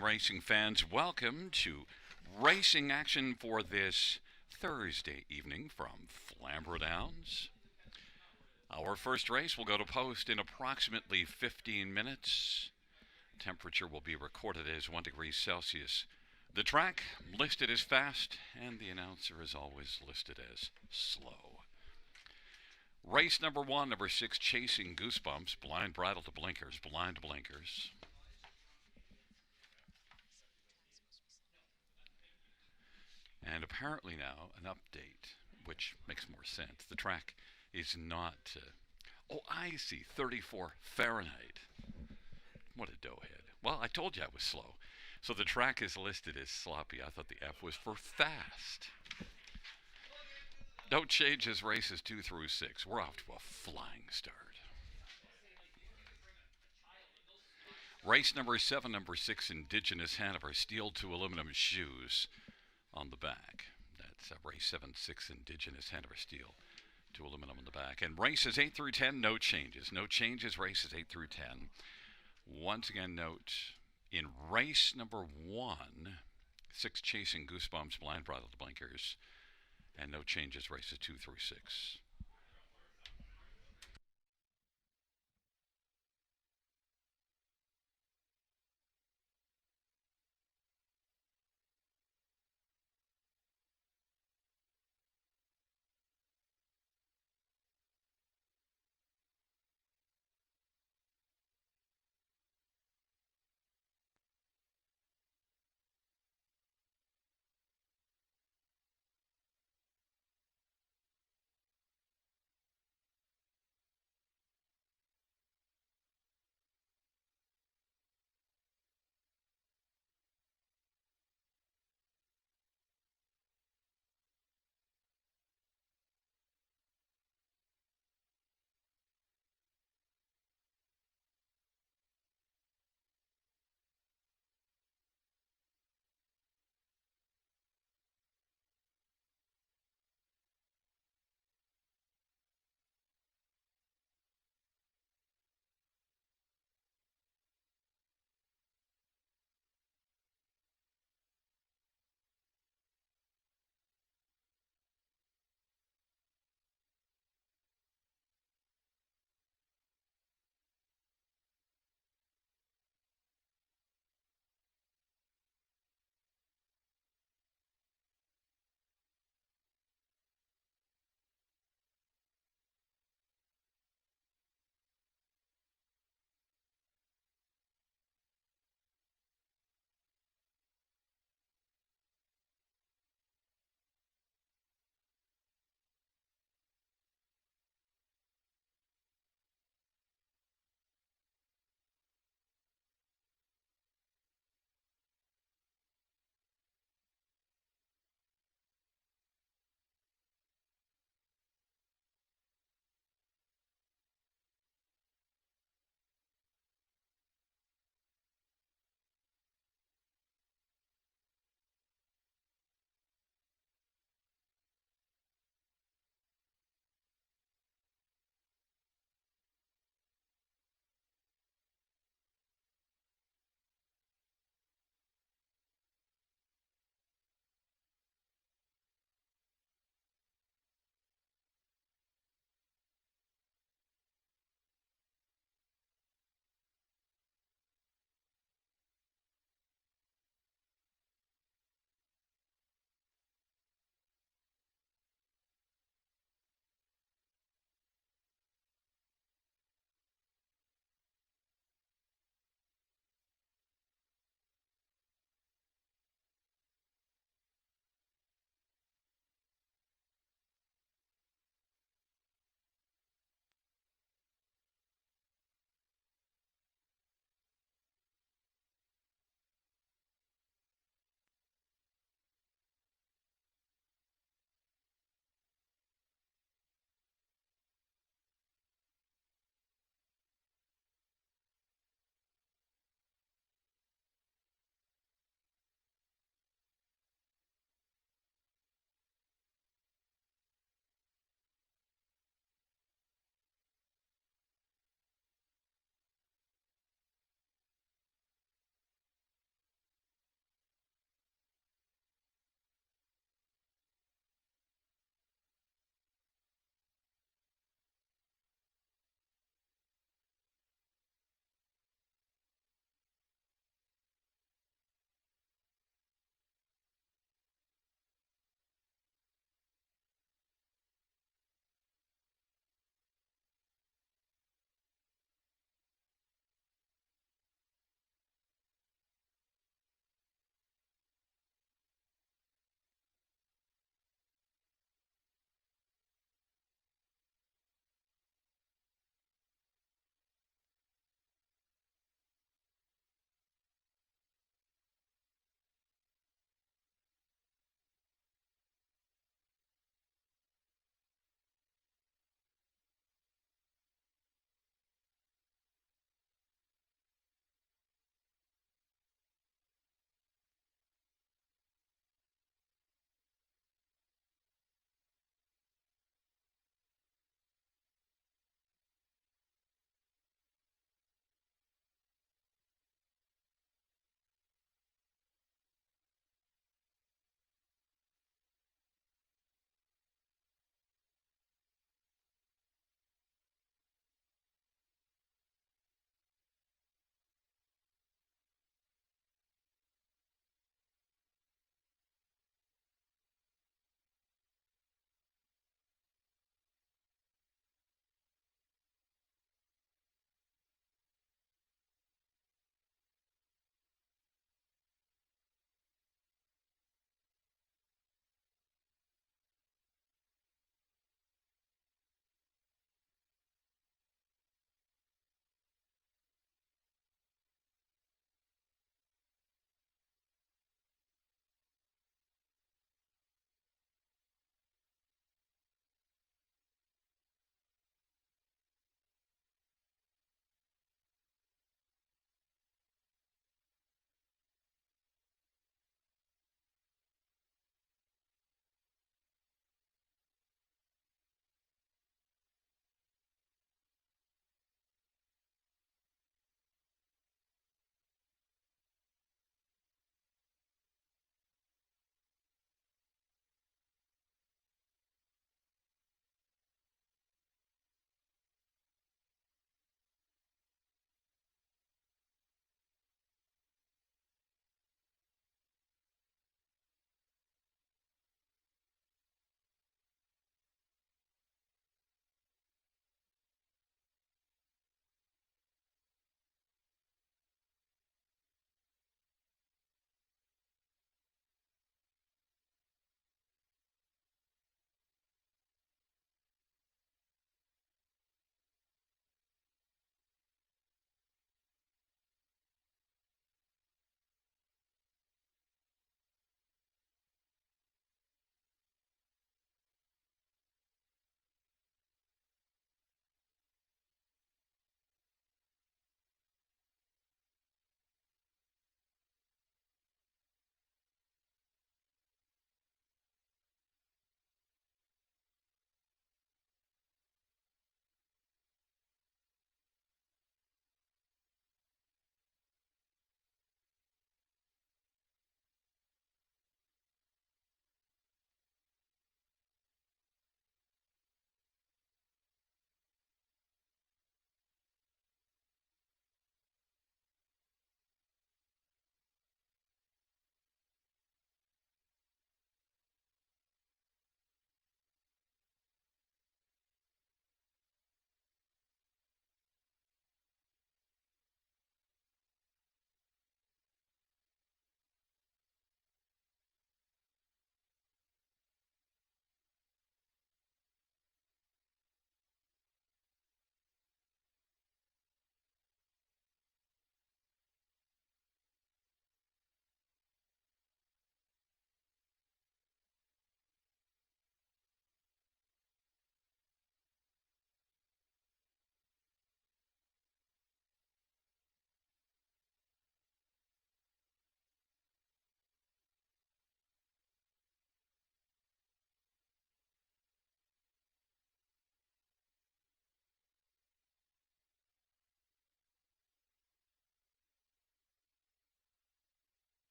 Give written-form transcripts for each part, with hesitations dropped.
evening, racing fans. Welcome to racing action for this Thursday evening from Flamboro Downs. Our first race will go to post in approximately 15 minutes. Temperature will be recorded as 1 degree Celsius. The track listed as fast, and the announcer is always listed as slow. Race number 1, number 6, Chasing Goosebumps, blind bridle to blinkers, blind blinkers. And apparently now, an update, which makes more sense. The track is not, oh, I see, 34 Fahrenheit. What a doughhead. Well, I told you I was slow. So the track is listed as sloppy. I thought the F was for fast. No changes, races 2 through 6. We're off to a flying start. Race number 7, number 6, Indigenous Hanover, steel to aluminum shoes on the back. That's race 7, 6, Indigenous Hanover, steel to aluminum on the back. And races 8 through 10, no changes. No changes, races 8 through 10. Once again, note, in race number 1, 6, Chasing Goosebumps, blind bridle to blinkers. And no changes, races 2 through 6.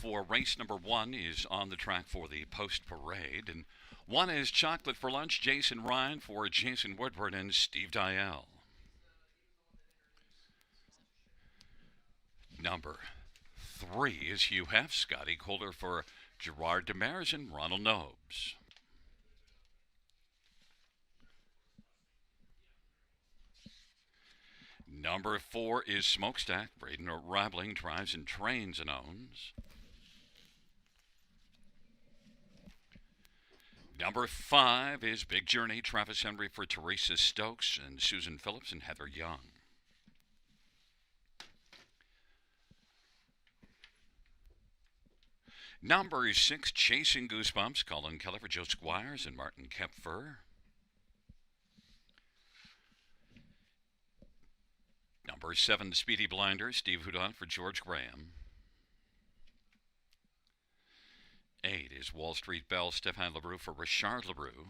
for race number 1 is on the track for the post parade. And 1 is Chocolate for Lunch, Jason Ryan for Jason Woodward and Steve Dial. Number 3 is Hugh Hef, Scotty Kohler for Gerard Demers and Ronald Nobes. Number 4 is Smokestack, Braden Rabbling drives and trains and owns. Number 5 is Big Journey, Travis Henry for Teresa Stokes and Susan Phillips and Heather Young. Number 6, Chasing Goosebumps, Colin Kelly for Joe Squires and Martin Kepfer. Number 7, Speedy Blinder, Steve Houdon for George Graham. 8 is Wall Street Belle, Stefan LaRue for Richard LaRue.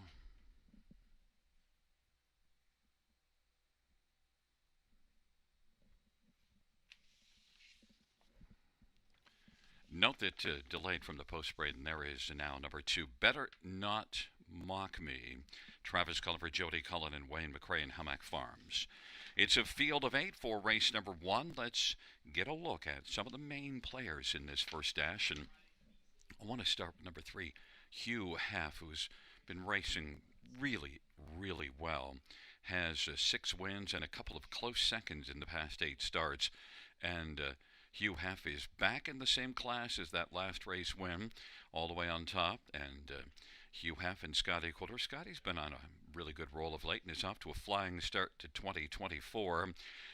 Note that delayed from the post parade, and there is now number 2, Better Not Mock Me, Travis Cullen, Jody Cullen, and Wayne McRae in Hummock Farms. It's a field of 8 for race number 1. Let's get a look at some of the main players in this first dash, and I want to start with number 3, Hugh Hef, who's been racing really, really well. Has 6 wins and a couple of close seconds in the past 8 starts, and Hugh Hef is back in the same class as that last race win, all the way on top. And Hugh Hef and Scotty Kohler. Scotty's been on a really good roll of late and is off to a flying start to 2024.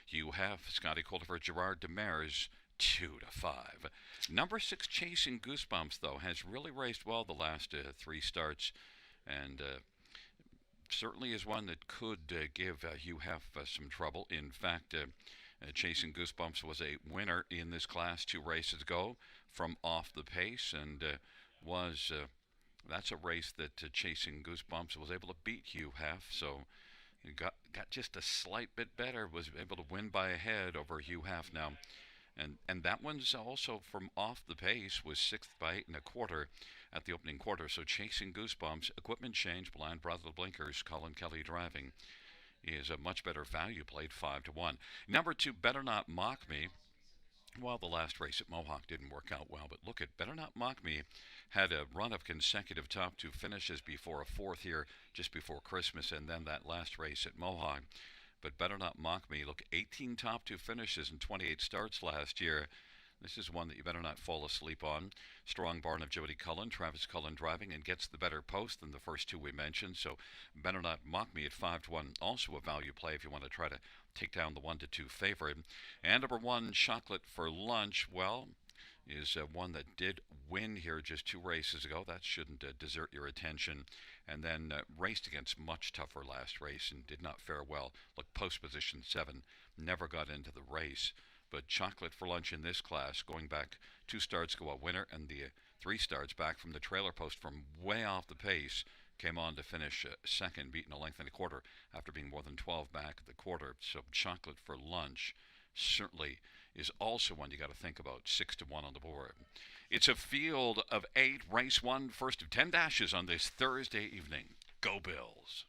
Hugh Hef, Scotty Kohler for Gerard Demers, 2-5. Number 6, Chasing Goosebumps, though, has really raced well the last 3 starts, and certainly is one that could give Hugh Hef some trouble. In fact, Chasing Goosebumps was a winner in this class 2 races ago from off the pace, and that's a race that Chasing Goosebumps was able to beat Hugh Hef, so got just a slight bit better, was able to win by a head over Hugh Hef now. And that one's also from off the pace, was 6th by 8.25 at the opening quarter. So Chasing Goosebumps, equipment change, blind brother blinkers, Colin Kelly driving, is a much better value, played 5-1. Number 2, Better Not Mock Me. Well, the last race at Mohawk didn't work out well, but look at Better Not Mock Me. Had a run of consecutive top 2 finishes before a 4th here just before Christmas, and then that last race at Mohawk. But Better Not Mock Me, look, 18 top 2 finishes and 28 starts last year. This is one that you better not fall asleep on. Strong barn of Jody Cullen, Travis Cullen driving, and gets the better post than the first 2 we mentioned. So Better Not Mock Me at 5-1, also a value play if you want to try to take down the 1-2 favorite. And number 1, Chocolate for Lunch, well, is one that did win here just 2 races ago. That shouldn't desert your attention. And then raced against much tougher last race and did not fare well. Look, post position 7, never got into the race. But Chocolate for Lunch in this class, going back 2 starts ago, a winner, and the 3 starts back from the trailer post from way off the pace, came on to finish second, beating a length and a quarter after being more than 12 back at the quarter. So Chocolate for Lunch certainly is also one you got to think about, 6-1 on the board. It's a field of 8, race 1, first of 10 dashes on this Thursday evening. Go Bills.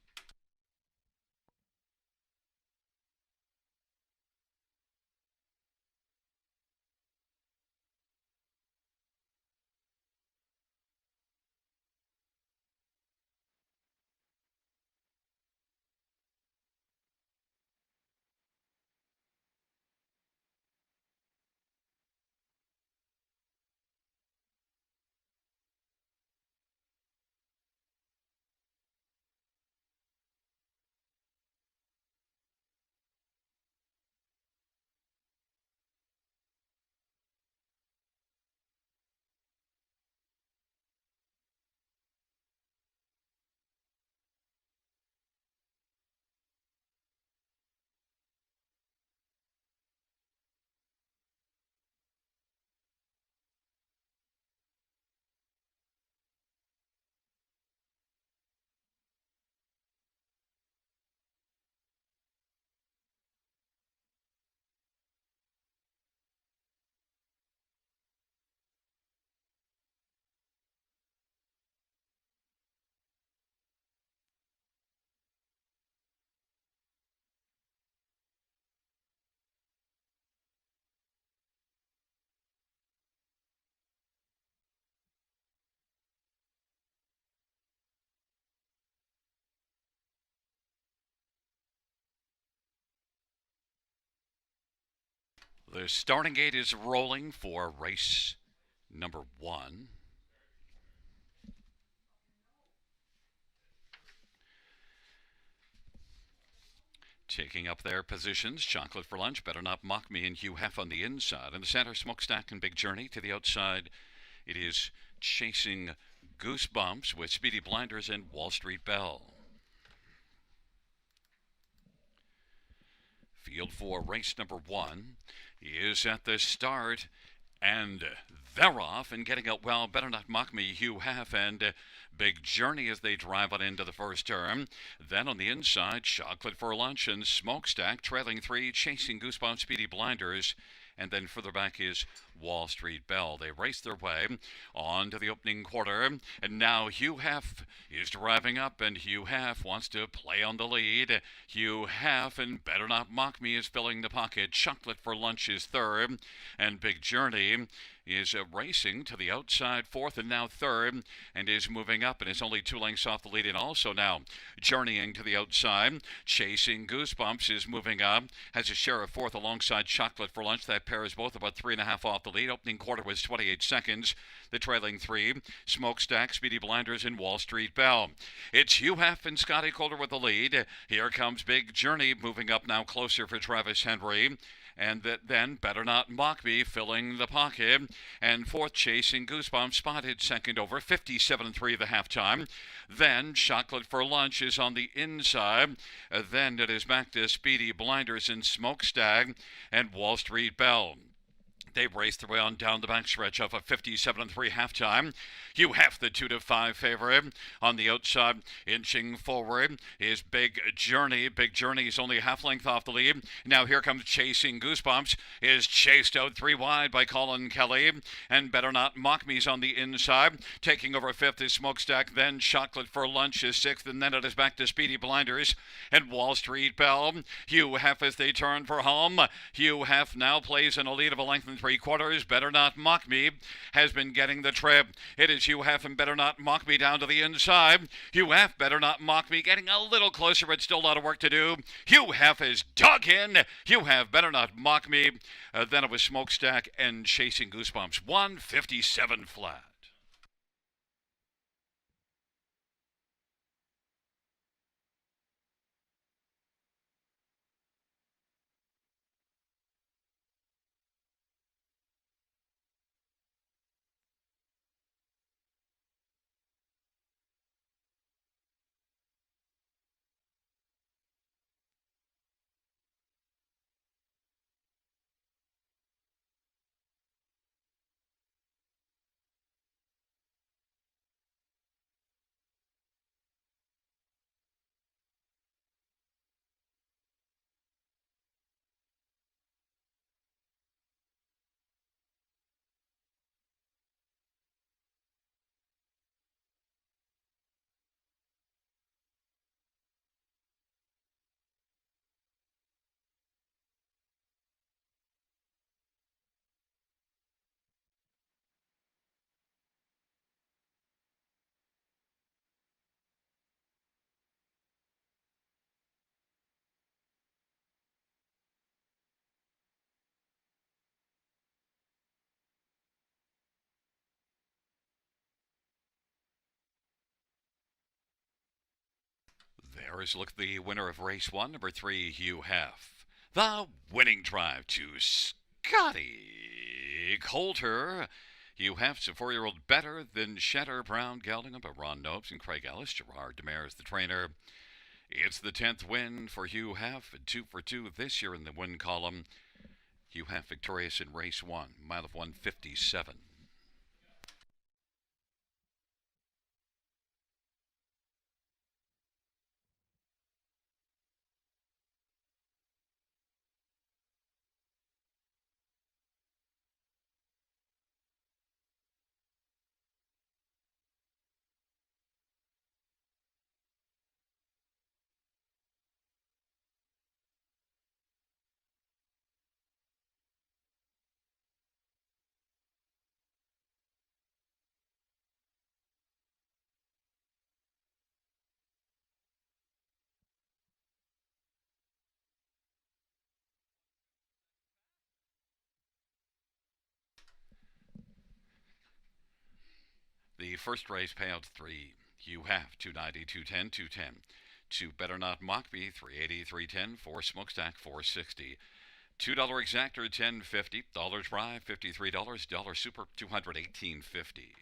The starting gate is rolling for race number 1. Taking up their positions, Chocolate for Lunch, Better Not Mock Me, and Hugh Hef on the inside. In the center, Smokestack and Big Journey. To the outside, it is Chasing Goosebumps with Speedy Blinders and Wall Street Belle. Field for race number 1 is at the start, and they're off and getting out well. Better Not Mock Me, Hugh Hef, and Big Journey as they drive on into the first turn. Then on the inside, Chocolate for Lunch and Smokestack trailing 3, Chasing Goosebumps, Speedy Blinders. And then further back is Wall Street Belle. They race their way on to the opening quarter. And now Hugh Hef is driving up, and Hugh Hef wants to play on the lead. Hugh Hef and Better Not Mock Me is filling the pocket. Chocolate for Lunch is third. And Big Journey is racing to the outside fourth and now third, and is moving up and is only 2 lengths off the lead, and also now journeying to the outside. Chasing Goosebumps is moving up, has a share of fourth alongside Chocolate for Lunch. That pair is both about 3.5 off the lead. Opening quarter was 28 seconds. The trailing 3, Smokestack, Speedy Blinders, and Wall Street Belle. It's Hugh Hef and Scotty Calder with the lead. Here comes Big Journey moving up now closer for Travis Henry. And then Better Not Mock Me filling the pocket. And fourth, Chasing Goosebumps spotted second over 57.3 the halftime. Then Chocolate for Lunch is on the inside. Then it is back to Speedy Blinders and Smokestack and Wall Street Belle. They raced their way on down the backstretch of a 57.3 halftime. Hugh Hef, the 2-5 favorite. On the outside, inching forward, is Big Journey. Big Journey is only a half length off the lead. Now here comes Chasing Goosebumps. Is chased out 3 wide by Colin Kelly. And Better Not Mock Me's on the inside. Taking over fifth is Smokestack. Then Chocolate for Lunch is sixth. And then it is back to Speedy Blinders and Wall Street Belle. Hugh Hef as they turn for home. Hugh Hef now plays in a lead of a length and 3/4. Better Not Mock Me has been getting the trip. It is Hugh Hef and Better Not Mock Me down to the inside. Hugh Hef, Better Not Mock Me getting a little closer, but still a lot of work to do. Hugh Hef is dug in. Hugh Hef, Better Not Mock Me. Then it was Smokestack and Chasing Goosebumps. 157 flat. There is look the winner of race 1, number 3, Hugh Hef. The winning drive to Scotty Coulter. Hugh Hef's a 4-year-old better than Shetter, Brown, gelding by Ron Nopes and Craig Ellis. Gerard Demers, the trainer. It's the 10th win for Hugh Hef, 2 for 2 this year in the win column. Hugh Hef victorious in race 1, mile of 157. The first race payout 3. You have 290, 210, 210. 2 Better Not Mock Me, 380, 310. 4 Smokestack, 460. $2 exactor, 10.50. Dollars Rye, $53. Dollar Super, 218.50.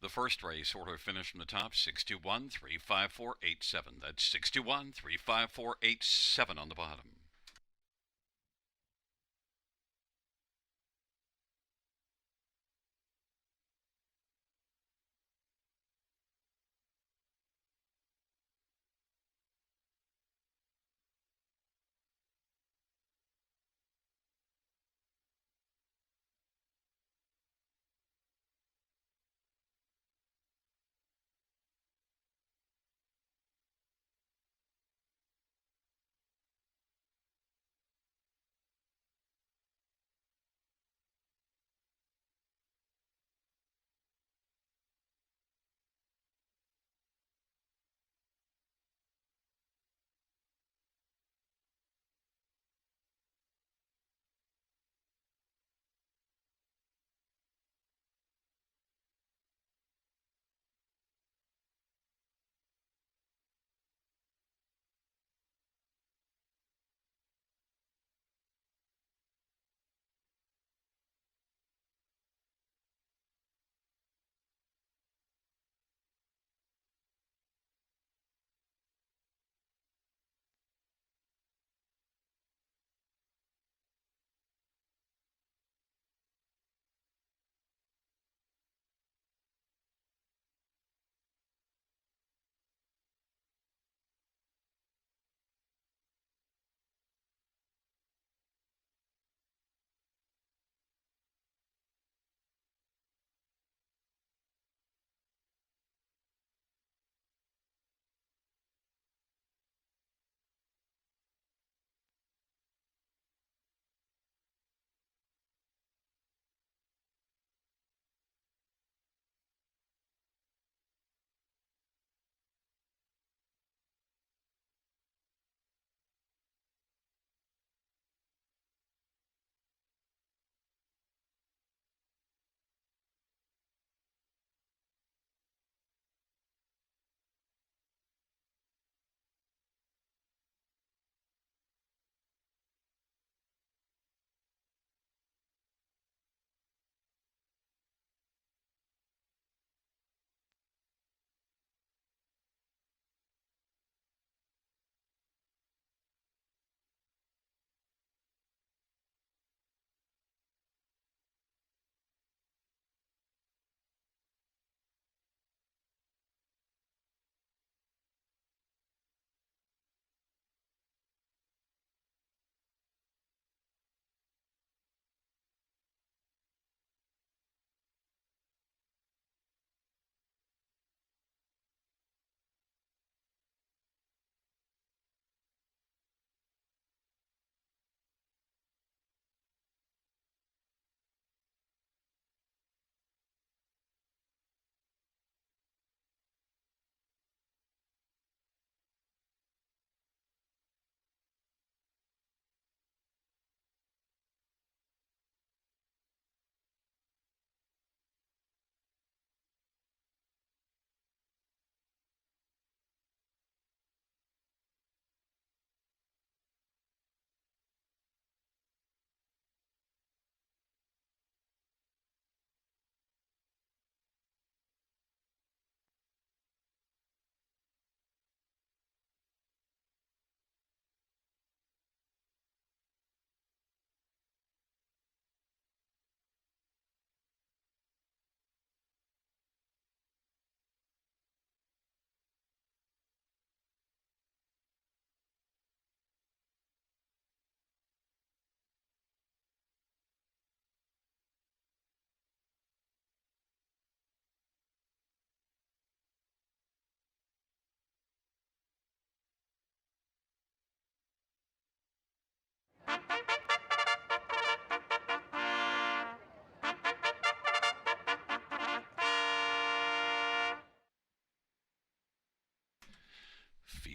The first race order finished from the top, 621 35487. That's 621 35487 on the bottom.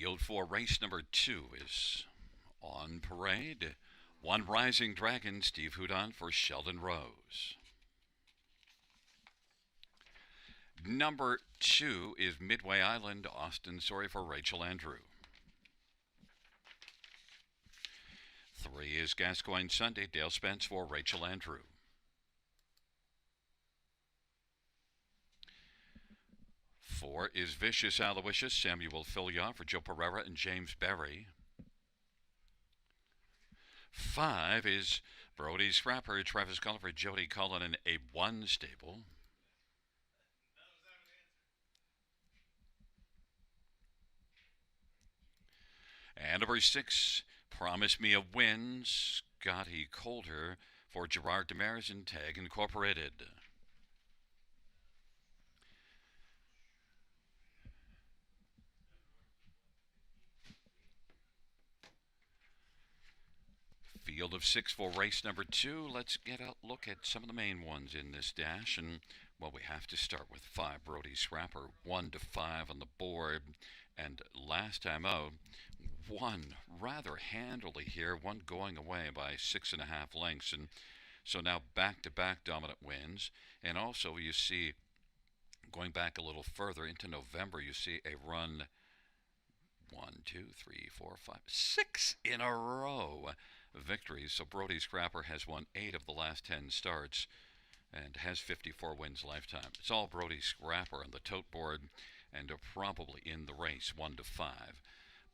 Field for race number 2 is on parade. One Rising Dragon, Steve Houdon for Sheldon Rose. Number 2 is Midway Island, Austin Sorry for Rachel Andrew. 3 is Gascoigne Sunday, Dale Spence for Rachel Andrew. 4 is Vicious Aloysius, Samuel Filya for Joe Pereira and James Berry. 5 is Brody Scrapper, Travis Culliver, Jody Cullen, and A1 stable. And number 6, Promise Me a Win, Scotty Coulter for Gerard Demers and Tag Incorporated. Field of 6 for race number 2. Let's get a look at some of the main ones in this dash. And, well, we have to start with 5, Brody Scrapper, 1 to 5 on the board. And last time out, 1 rather handily here, 1 going away by 6.5 lengths. And so now back-to-back dominant wins. And also you see, going back a little further into November, you see a run 1, 2, 3, 4, 5, 6 in a row victories. So Brody Scrapper has won 8 of the last 10 starts and has 54 wins lifetime. It's all Brody Scrapper on the tote board and probably in the race 1 to 5.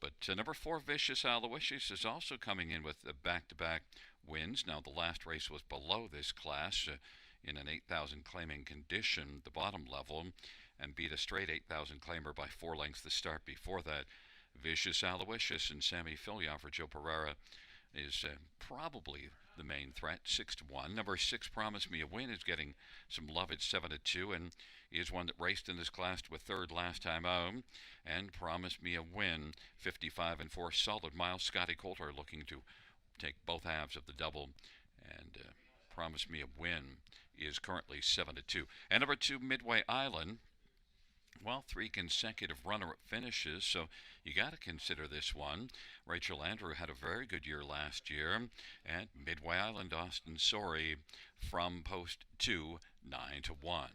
But number 4, Vicious Aloysius, is also coming in with back-to-back wins. Now the last race was below this class in an 8,000 claiming condition, the bottom level, and beat a straight 8,000 claimer by 4 lengths the start before that. Vicious Aloysius and Sammy Filya for Joe Pereira is probably the main threat, 6 to 1. Number 6, Promise Me a Win, is getting some love at 7 to 2, and is one that raced in this class to a third last time out. And Promise Me a Win, 55 and 4, solid miles. Scotty Coulter looking to take both halves of the double, and Promise Me a Win is currently 7 to 2. And number 2, Midway Island. Well, 3 consecutive runner-up finishes, so you got to consider this one. Rachel Andrew had a very good year last year, and Midway Island, Austin Sorey from post 2, 9 to 1.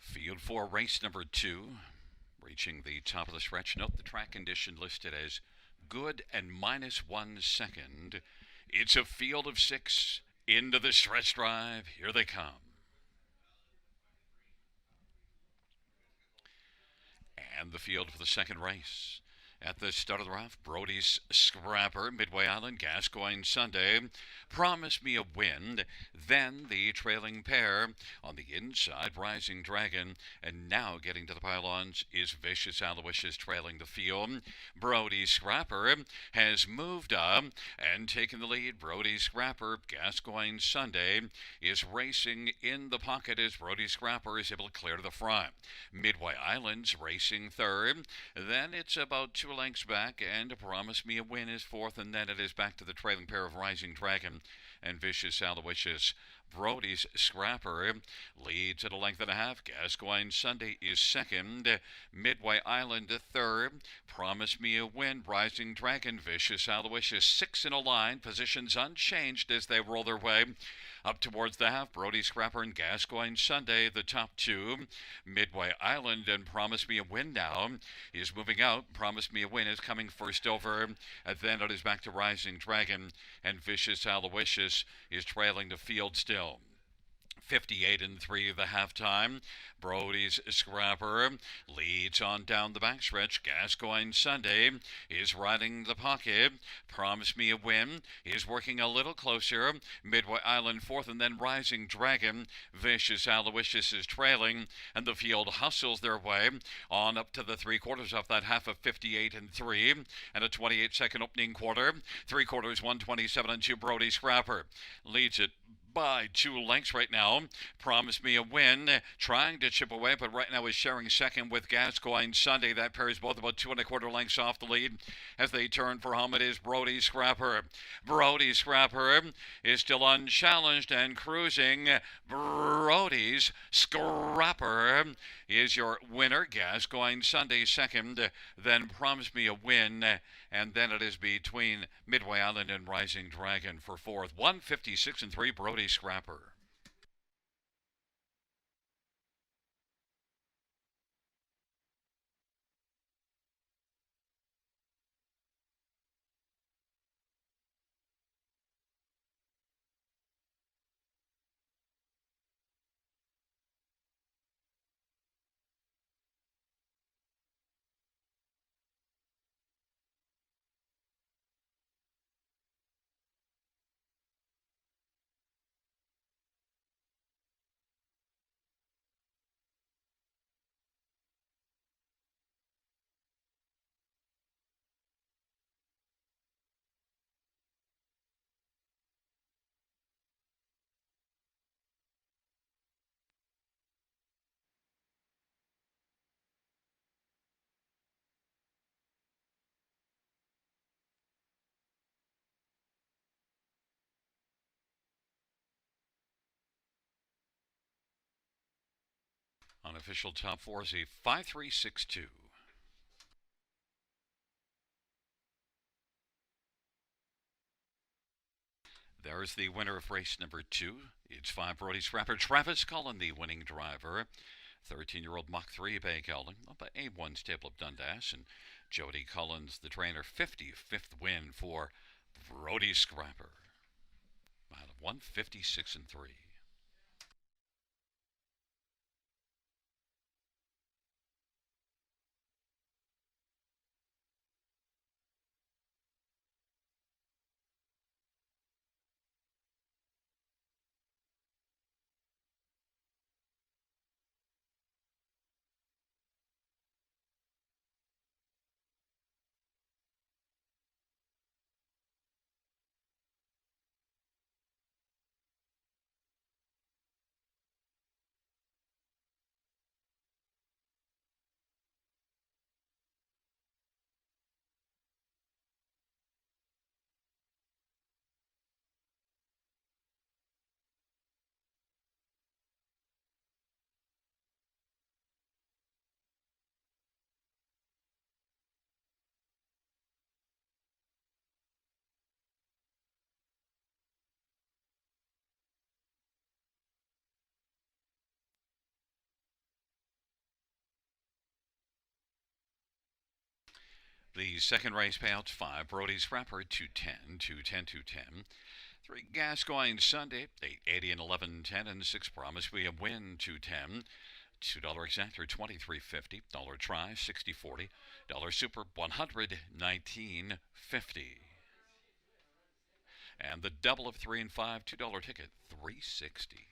Field 4, race number 2, reaching the top of the stretch. Note the track condition listed as good and -1 second. It's a field of 6 into the stretch drive. Here they come. And the field for the second race. At the start of the round, Brody's Scrapper, Midway Island, Gascoigne Sunday, Promise Me a Win. Then the trailing pair on the inside, Rising Dragon, and now getting to the pylons is Vicious Aloysius trailing the field. Brody's Scrapper has moved up and taken the lead. Brody's Scrapper, Gascoigne Sunday, is racing in the pocket as Brody's Scrapper is able to clear to the front. Midway Island's racing third. Then it's about 2 lengths back, and Promise Me a Win is fourth, and then it is back to the trailing pair of Rising Dragon and Vicious Aloysius. Brody's Scrapper leads at a length and a half. Gascoigne Sunday is second. Midway Island third. Promise Me a Win, Rising Dragon, Vicious Aloysius, 6 in a line. Positions unchanged as they roll their way up towards the half. Brody's Scrapper and Gascoigne Sunday, the top two. Midway Island and Promise Me a Win now is moving out. Promise Me a Win is coming first over. And then it is back to Rising Dragon, and Vicious Aloysius is trailing the field still. 58-3 the halftime. Brody's Scrapper leads on down the backstretch. Gascoigne Sunday is riding the pocket. Promise Me a Win is working a little closer. Midway Island fourth, and then Rising Dragon. Vicious Aloysius is trailing, and the field hustles their way on up to the 3/4 of that half of 58-3, and a 28-second opening quarter. 3/4, 127-2. Brody's Scrapper leads it by 2 lengths right now. Promise Me a Win trying to chip away, but right now is sharing second with Gascoigne Sunday. That pair is both about 2 1/4 lengths off the lead as they turn for home. It is Brody's Scrapper. Brody's Scrapper is still unchallenged and cruising. Brody's Scrapper is your winner. Gascoigne Sunday second, then Promise Me a Win, and then it is between Midway Island and Rising Dragon for fourth. 156-3, Brody's Scrapper. Unofficial top four is a 5-3-6-2. There's the winner of race number 2. It's 5 Brody's Scrapper. Travis Cullen, the winning driver. 13-year-old Mach 3 Bay Gelding, up by A1 Stable of Dundas, and Jody Collins, the trainer. 55th win for Brody's Scrapper. Out of 156-3. The second race payouts: 5 Brody's Scrapper, 210, 210, 210. 3 Gascoigne Sunday, 880 and 1110, and 6 Promise Me a Win, 210. $2 exactor, $23.50. Dollar try, 60.40. Dollar super, $119.50. And the double of 3 and 5, $2 ticket, $3.60.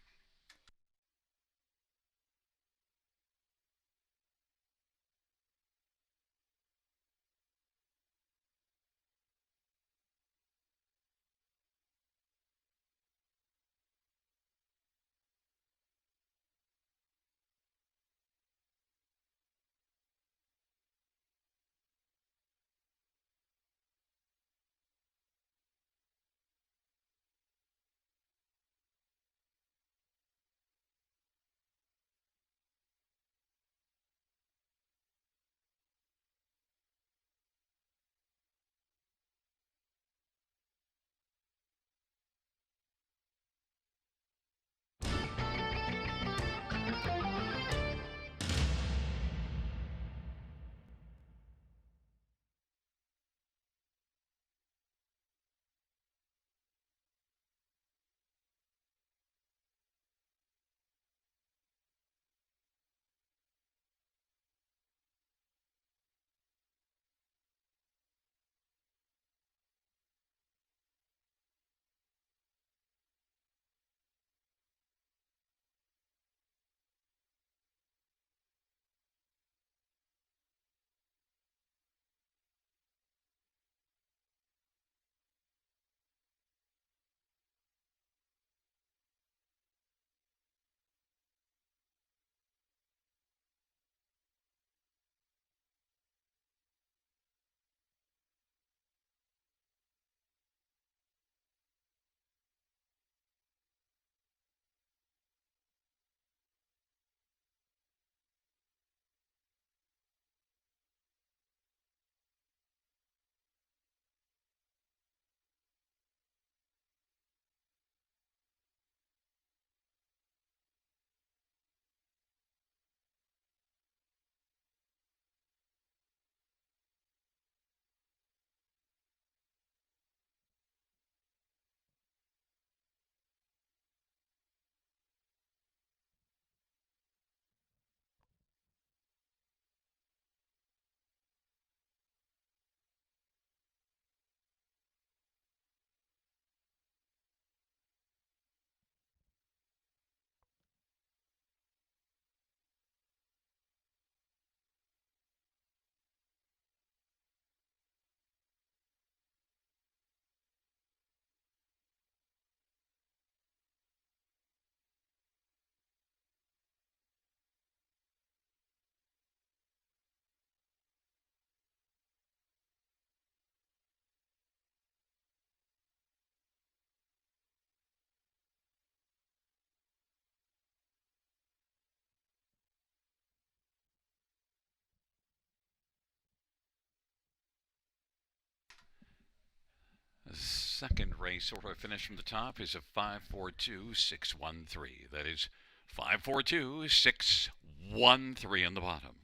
The second race order finish from the top is a 542-613. That is 542-613 on the bottom.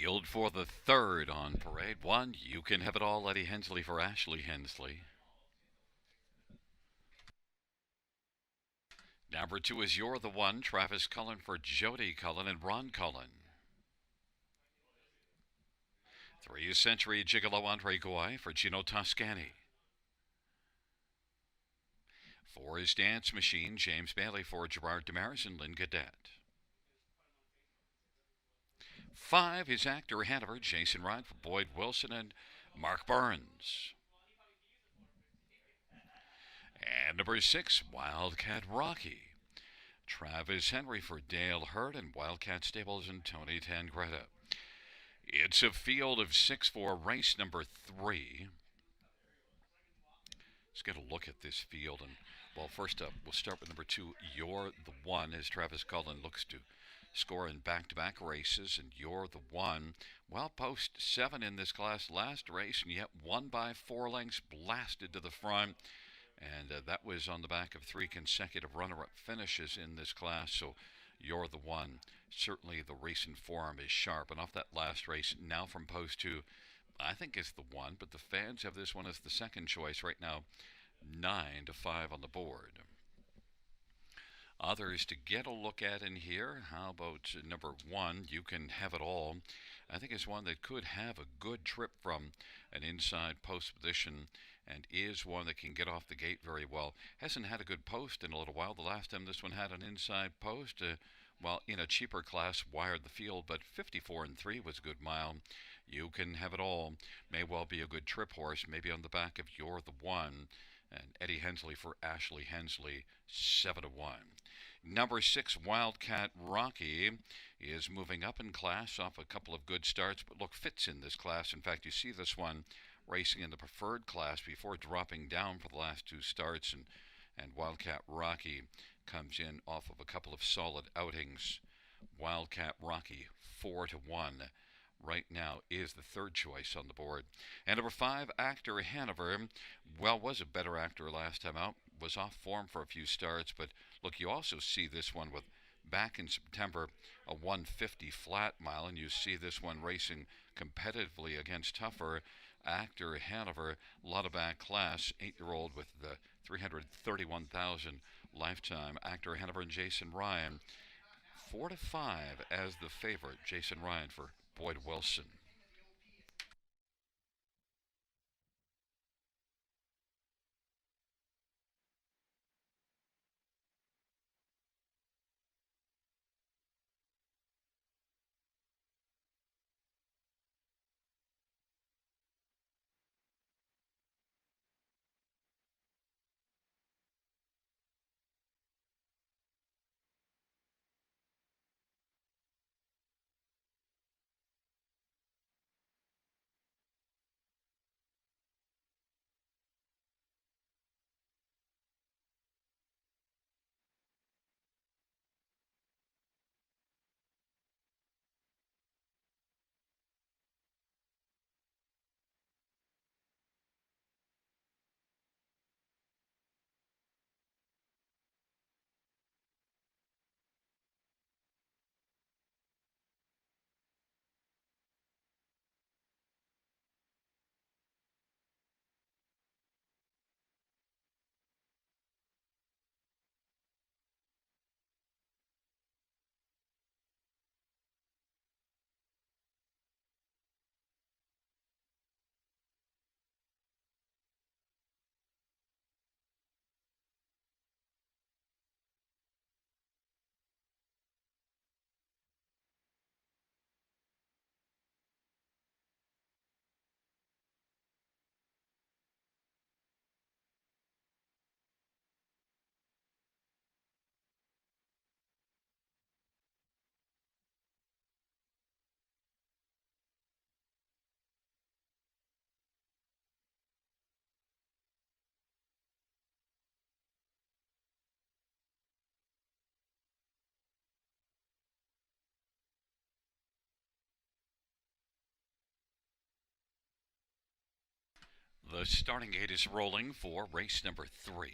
Field for the third on parade. One, You Can Have It All, Eddie Hensley for Ashley Hensley. Number 2 is You're the One, Travis Cullen for Jody Cullen and Ron Cullen. 3 is Century Gigolo Andre Goy for Gino Toscani. 4 is Dance Machine, James Bailey for Gerard Damaris and Lynn Gadet. 5 is Actor Hanover, Jason Ryan for Boyd Wilson and Mark Burns. And number 6, Wildcat Rocky, Travis Henry for Dale Hurd and Wildcat Stables and Tony Tangretta. It's a field of 6 for race number 3. Let's get a look at this field. And, well, first up, we'll start with number 2, You're the One, as Travis Cullen looks to score in back-to-back races. And You're the One, well, post 7 in this class last race, and yet won by 4 lengths, blasted to the front. And that was on the back of 3 consecutive runner-up finishes in this class. So You're the One. Certainly the recent form is sharp. And off that last race, now from post 2, I think it's the one, but the fans have this one as the second choice right now. 9-5 on the board. Others to get a look at in here. How about number 1, You Can Have It All? I think it's one that could have a good trip from an inside post position and is one that can get off the gate very well. Hasn't had a good post in a little while. The last time this one had an inside post, well, in a cheaper class, wired the field, but 54-3 was a good mile. You Can Have It All may well be a good trip horse, maybe on the back of You're the One. And Eddie Hensley for Ashley Hensley, 7-1. Number 6, Wildcat Rocky, is moving up in class off a couple of good starts, but look, fits in this class. In fact, you see this one racing in the preferred class before dropping down for the last 2 starts, and Wildcat Rocky comes in off of a couple of solid outings. Wildcat Rocky, 4-1. Right now is the third choice on the board. And number 5, Actor Hanover, well, was a better actor last time out, was off form for a few starts, but look, you also see this one with, back in September, a 150 flat mile, and you see this one racing competitively against tougher Actor Hanover, a lot of back class, 8-year-old with the 331,000 lifetime. Actor Hanover and Jason Ryan, 4-5 as the favorite. Jason Ryan for Boyd Wilson. The starting gate is rolling for race number 3.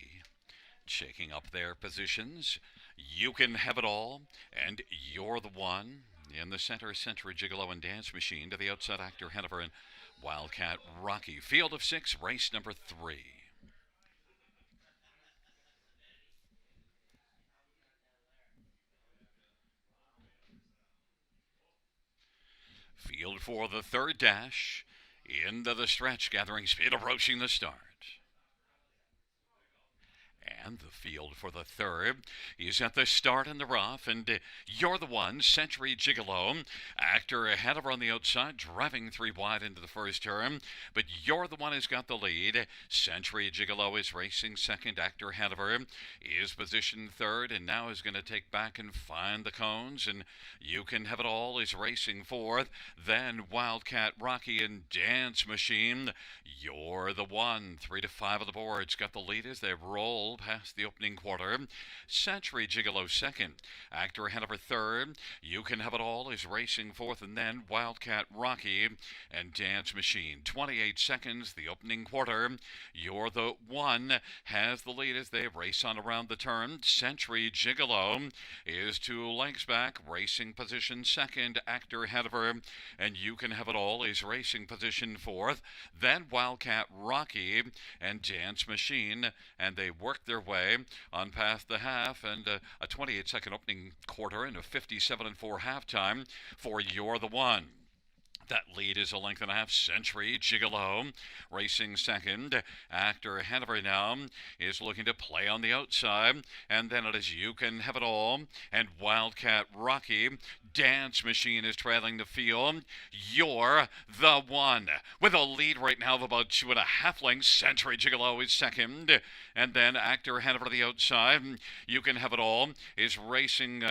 Shaking up their positions, You Can Have It All and You're the One. In the center, Century Gigolo and Dance Machine. To the outside, Actor Hanover and Wildcat Rocky. Field of 6, race number 3. Field for the third dash. Into the stretch, gathering speed, approaching the start. And the field for the third. He's at the start in the rough, and You're the One, Century Gigolo. Actor ahead of her on the outside, driving 3 wide into the first turn. But You're the One has got the lead. Century Gigolo is racing second. Actor ahead of her is positioned third, and now is going to take back and find the cones. And You Can Have It All is racing fourth. Then Wildcat Rocky and Dance Machine. You're the One, 3 to 5 of the boards. Got the lead as they roll past the opening quarter. Century Gigolo second. Actor ahead of her third. You Can Have It All is racing fourth, and then Wildcat Rocky and Dance Machine. 28 seconds, the opening quarter. You're the One has the lead as they race on around the turn. Century Gigolo is 2 lengths back, racing position second. Actor ahead of her, and You Can Have It All is racing position fourth. Then Wildcat Rocky and Dance Machine, and they work their way on past the half, and a 28-second opening quarter and a 57-4 halftime for You're the One. That lead is a length and a half. Century Gigolo racing second. Actor ahead of her now is looking to play on the outside. And then it is You Can Have It All and Wildcat Rocky. Dance Machine is trailing the field. You're the One with a lead right now of about 2.5 lengths. Century Gigolo is second. And then Actor ahead of her to the outside. You Can Have It All is racing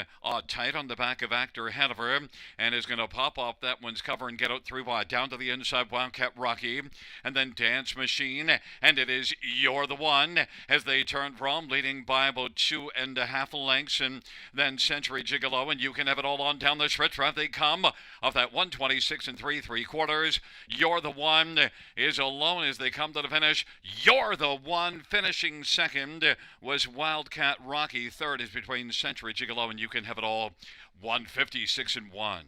tight on the back of Actor ahead of her and is going to pop off that one's cover and get out 3 wide. Down to the inside, Wildcat Rocky, and then Dance Machine, and it is You're the One as they turn from, leading by about 2.5 lengths, and then Century Gigolo, and You Can Have It All on down the stretch. Right they come of that 126 3/3. You're the One is alone as they come to the finish. You're the One finishing second was Wildcat Rocky. Third is between Century Gigolo and You Can Have It All. 156-1.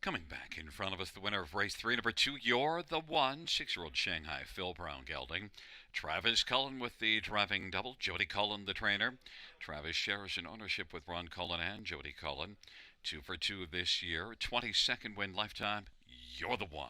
Coming back in front of us, the winner of race 3, number 2, You're the One, 6-year-old Shanghai Phil Brown gelding. Travis Cullen with the driving double, Jody Cullen the trainer. Travis shares an ownership with Ron Cullen and Jody Cullen. 2 for 2 this year, 22nd win lifetime. You're the One.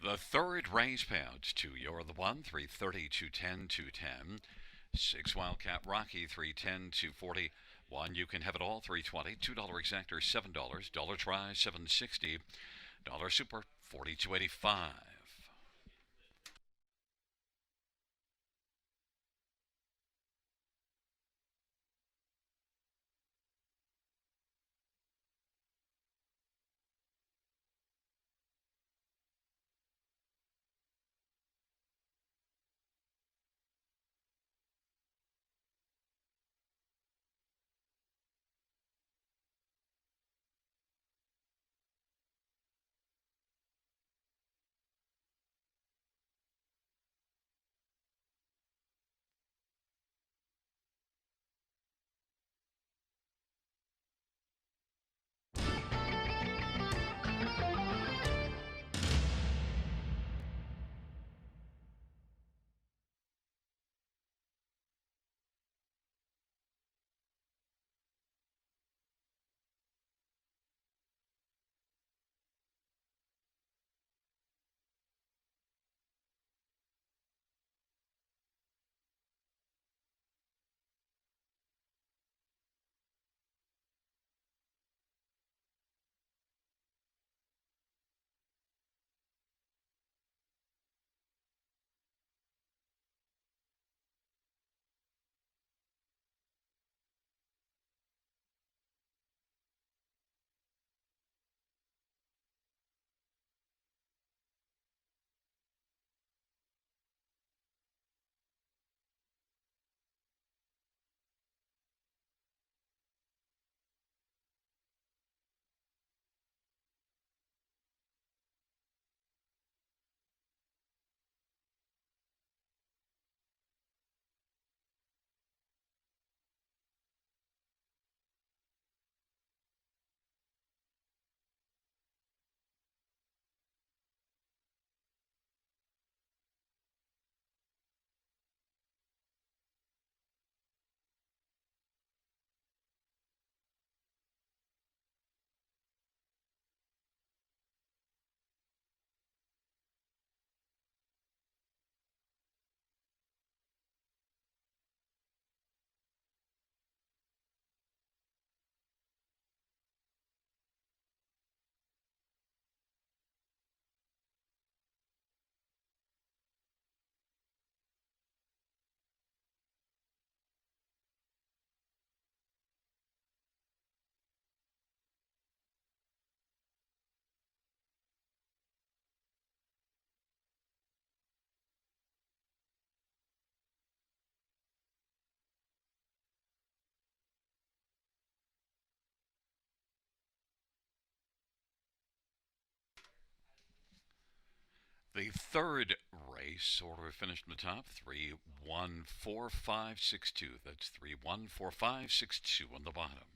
The third race payouts to You're the One, 330, 210, 210. 6 Wildcat Rocky, 310, 240. 1 You Can Have It All, 320. $2 exactor, $7. Dollar try, 760. Dollar super, 42.85. The third race, order finished from the top, 314562. That's 314562 on the bottom.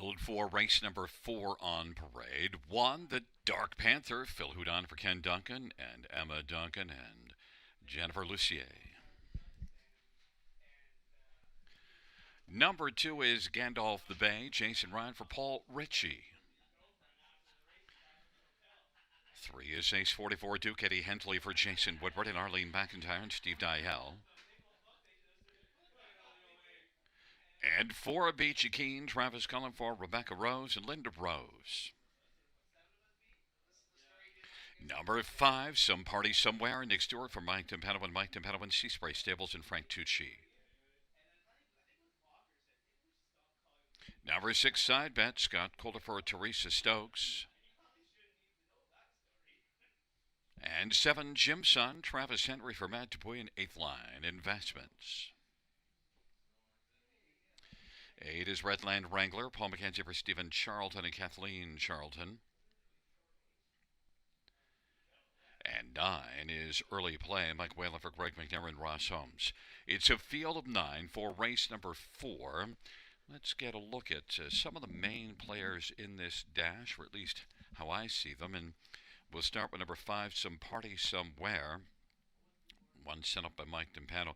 Field for race number 4 on parade. 1, the Dark Panther, Phil Houdon for Ken Duncan and Emma Duncan and Jennifer Lucier. Number 2 is Gandalf the Bay, Jason Ryan for Paul Ritchie. 3 is Ace 44 Duke Eddie Hentley for Jason Woodward and Arlene McIntyre and Steve Dial. And 4, Beachy Keen, Travis Cullen for Rebecca Rose and Linda Rose. Number 5, Some Party Somewhere, Nick Stewart for Mike Timpano and Mike Timpano and Seaspray Stables and Frank Tucci. Number 6, Side Bet, Scott Calder for Teresa Stokes. And 7, Jim Son, Travis Henry for Matt Dupuy and 8th Line Investments. 8 is Redland Wrangler, Paul McKenzie for Stephen Charlton and Kathleen Charlton. And 9 is Early Play, Mike Whalen for Greg McNair and Ross Holmes. It's a field of 9 for race number 4. Let's get a look at some of the main players in this dash, or at least how I see them. And we'll start with number 5, Some Party Somewhere. One sent up by Mike Timpano.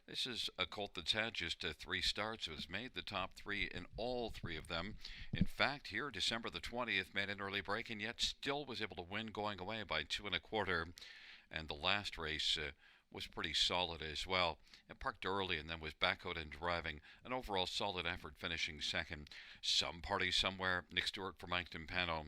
This is a colt that's had just 3 starts. It has made the top 3 in all 3 of them. In fact, here, December the 20th, made an early break and yet still was able to win going away by 2 1/4. And the last race was pretty solid as well. It parked early and then was back out and driving. An overall solid effort, finishing second. Some Party Somewhere, Nick Stewart for Mike Timpano,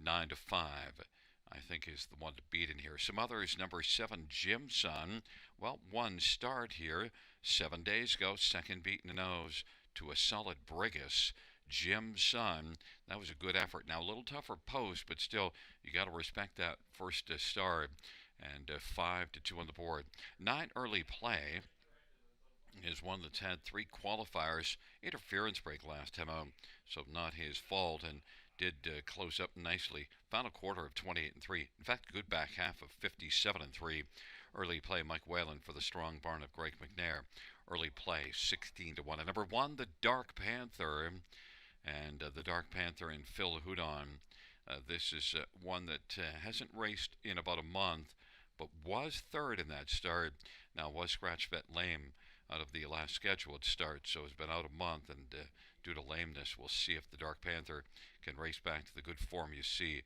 9-5. I think is the one to beat in here. Some others, number 7, Jim Son. Well, 1 start here 7 days ago, second beat in the nose to a solid Brigus. Jim Son, that was a good effort. Now, a little tougher post, but still, you got to respect that first start. And 5-2 on the board. 9 Early Play is one that's had 3 qualifiers. Interference break last time out, so not his fault, and did close up nicely. Final quarter of 28-3. In fact, a good back half of 57-3. Early Play, Mike Whalen for the strong barn of Greg McNair. Early Play, 16-1. And number 1, the Dark Panther, and the Dark Panther and Phil Houdon. This is one that hasn't raced in about a month, but was third in that start. Now, was scratch vet lame out of the last scheduled start, so has been out a month, and due to lameness, we'll see if the Dark Panther can race back to the good form you see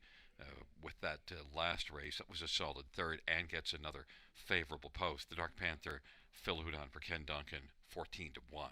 with that last race. That was a solid third and gets another favorable post. The Dark Panther, Phil Houdon for Ken Duncan, 14-1.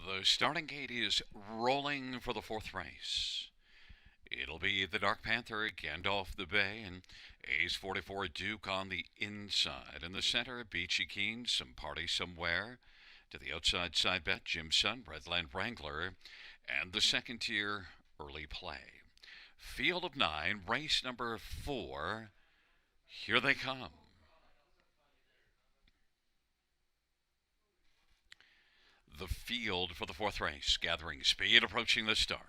The starting gate is rolling for the fourth race. It'll be the Dark Panther, Gandalf the Bay, and Ace 44 Duke on the inside. In the center, Beachy Keen, Some Party Somewhere. To the outside side bet, Jim Sun, Redland Wrangler, and the second tier, Early Play. Field of 9, race number 4. Here they come. The field for the fourth race, gathering speed, approaching the start.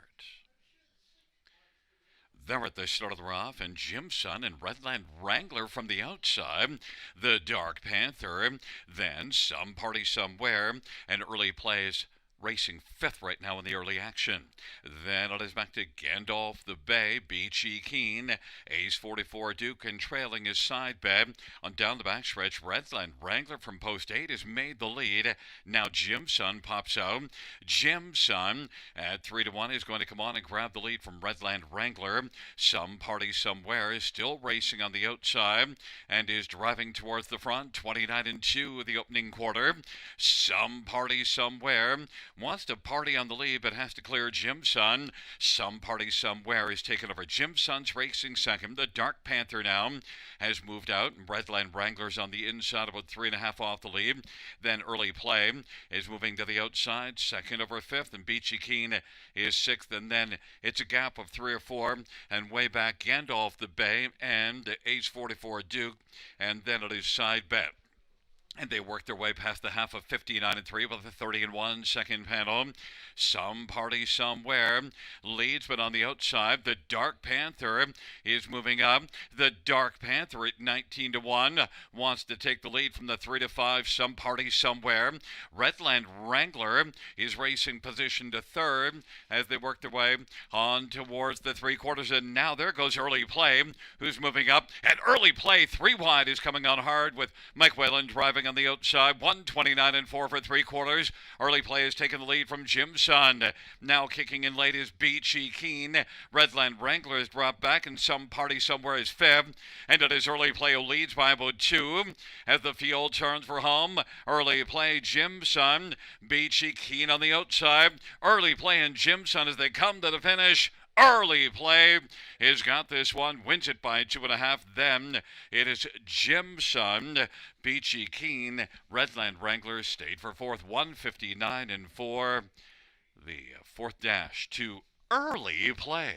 They're at the start of the rough, and Jim Sun and Redland Wrangler from the outside. The Dark Panther, then Some Party Somewhere, and Early Plays racing fifth right now in the early action. Then it is back to Gandalf the Bay, Beachy Keen, Ace 44 Duke, and trailing his side bet. On down the backstretch, Redland Wrangler from post 8 has made the lead. Now Jim Sun pops out. Jim Sun at 3-1 is going to come on and grab the lead from Redland Wrangler. Some Party Somewhere is still racing on the outside and is driving towards the front. 29-2 the opening quarter. Some Party Somewhere wants to party on the lead but has to clear Jim Sun. Some Party Somewhere is taken over. Jim Sun's racing second. The Dark Panther now has moved out. Redland Wranglers on the inside, about 3.5 off the lead. Then Early Play is moving to the outside, second over fifth, and Beachy Keen is sixth. And then it's a gap of 3 or 4, and way back Gandalf the Bay and Ace 44 Duke, and then it is side bet. And they work their way past the half of 59-3 with a 30-1 second panel. Some Party Somewhere leads, but on the outside, the Dark Panther is moving up. The Dark Panther at 19-1 wants to take the lead from the 3-5. Some Party Somewhere. Redland Wrangler is racing position to third as they work their way on towards the three-quarters. And now there goes Early Play, who's moving up. And Early Play, 3 wide, is coming on hard with Mike Whalen driving on the outside. 129-4 for three-quarters. Early Play has taken the lead from Jim Sun. Now kicking in late is Beachy Keen. Redland Wrangler has dropped back, and Some Party Somewhere is fifth. And it is Early Play who leads by about 2 as the field turns for home. Early Play, Jim Sun, Beachy Keen on the outside. Early Play and Jim Sun as they come to the finish. Early Play has got this one, wins it by 2.5. Then it is Jim Sun, Beachy Keen, Redland Wrangler stayed for fourth, 159-4. The fourth dash to Early Play.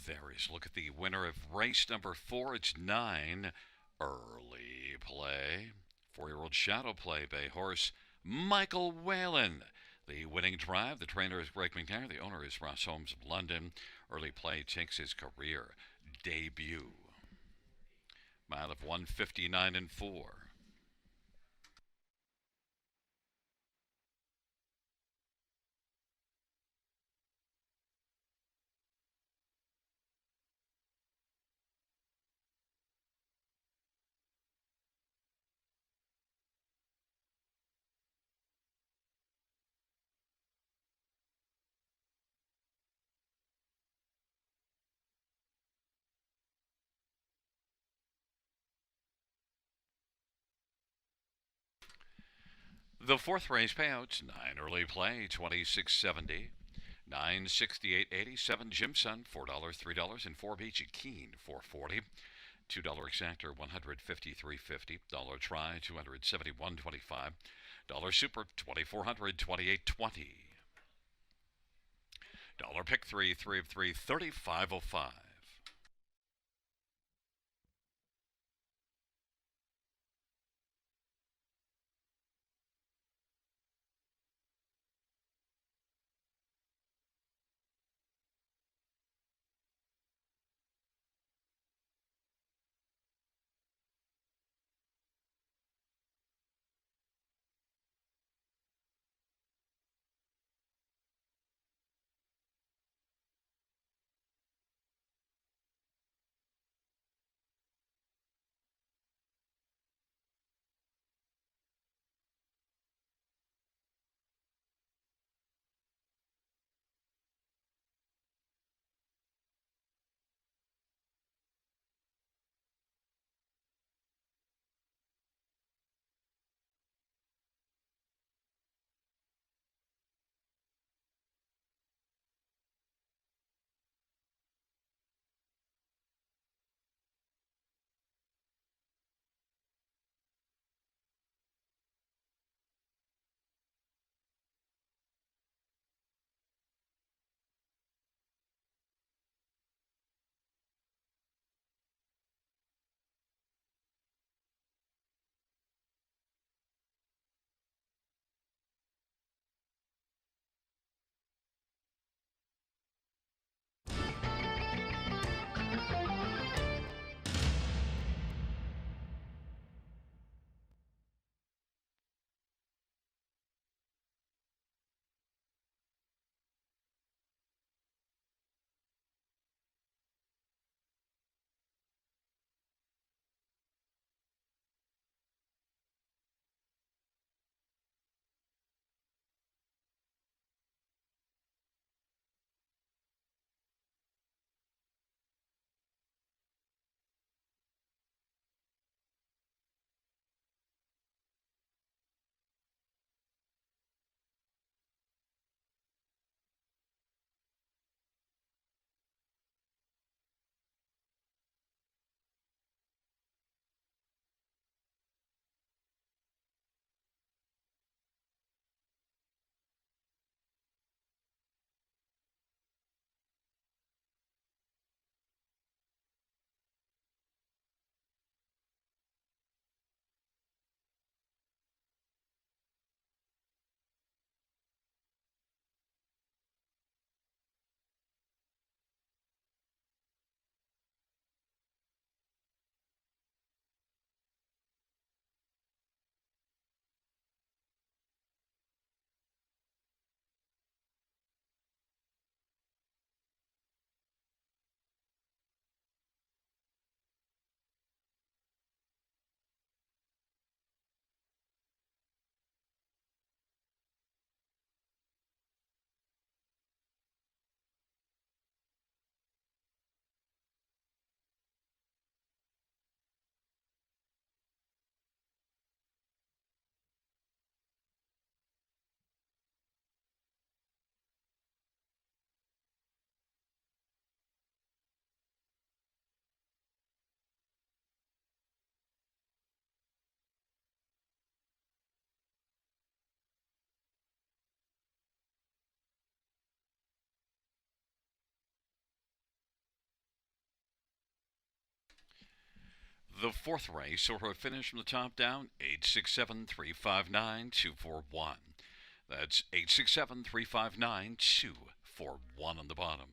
There is look at the winner of race number 4. It's 9, Early Play. 4-year-old Shadow Play bay horse Michael Whalen. The winning drive, the trainer is Greg McNair, the owner is Ross Holmes of London. Early play takes his career debut. Mile of 159 and 4. The fourth race payouts, 9 early play, 26.70. 968.87 Jimson, $4, $3, and 4 Beachy Keen, $4.40. $2 exactor, $153.50. Dollar try, $271.25. Dollar super, $2,400, $28.20. Dollar pick three, 3 of 3, $35.05. The fourth race, or a finish from the top down, 867-359-241. That's 867 359 241 on the bottom.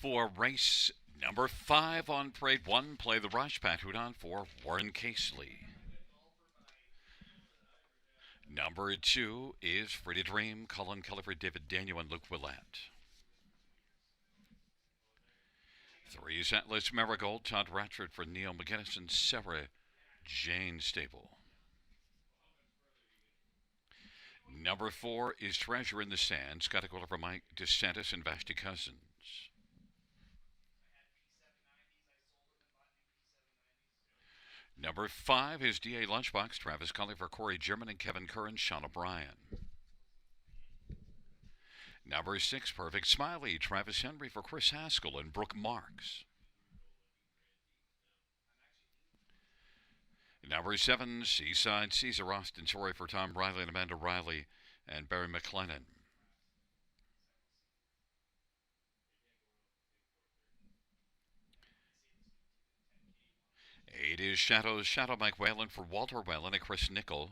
For race number 5 on parade 1, play the rush. Pat Hudon for Warren Casely. Number 2 is Free to Dream, Colin Kelly for David Daniel and Luke Willett. 3 is Atlas Marigold, Todd Ratchford for Neil McGinnis and Sarah Jane Stable. Number 4 is Treasure in the Sand, Scott Aguilar for Mike DeSantis and Vashti Cousins. Number 5 is DA Lunchbox, Travis Cully for Corey German and Kevin Curran, Sean O'Brien. Number 6, Perfect Smiley, Travis Henry for Chris Haskell and Brooke Marks. Number 7, Seaside Caesar Austin Torrey for Tom Riley and Amanda Riley and Barry McLennan. 8 is Shadow Mike Whalen for Walter Whalen and Chris Nickel.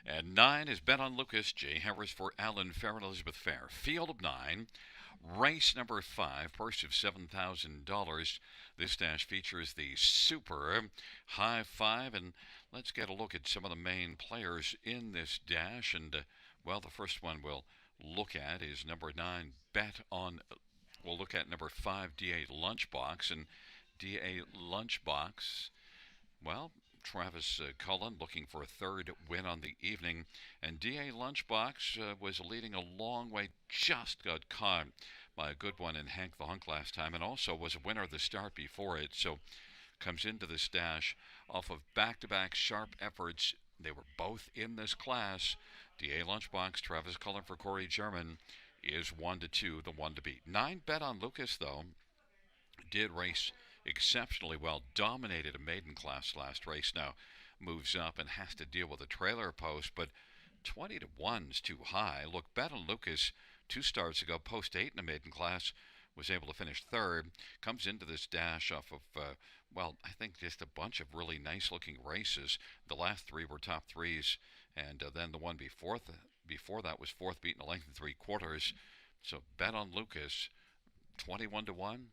And 9 is Bet on Lucas, Jay Harris for Alan Fair and Elizabeth Fair. Field of 9, race number 5, purse of $7,000. This dash features the Super High 5, and let's get a look at some of the main players in this dash. And, well, the first one we'll look at is number 9, Bet on. We'll look at number 5, DA Lunchbox, and DA Lunchbox, well, Travis Cullen looking for a third win on the evening. And DA Lunchbox was leading a long way, just got caught by a good one in Hank the Hunk last time, and also was a winner of the start before it. So comes into this dash off of back-to-back sharp efforts. They were both in this class. DA Lunchbox, Travis Cullen for Corey German is 1-2, the one to beat. 9 Bet on Lucas, though, did race exceptionally well, dominated a maiden class last race. Now moves up and has to deal with a trailer post, but 20-1 is too high. Look, Bet on Lucas 2 starts ago, post 8 in a maiden class, was able to finish third. Comes into this dash off of, well, I think just a bunch of really nice looking races. The last 3 were top 3s, and then the one before that was 4th, beaten a length and 3/4. So Bet on Lucas 21-1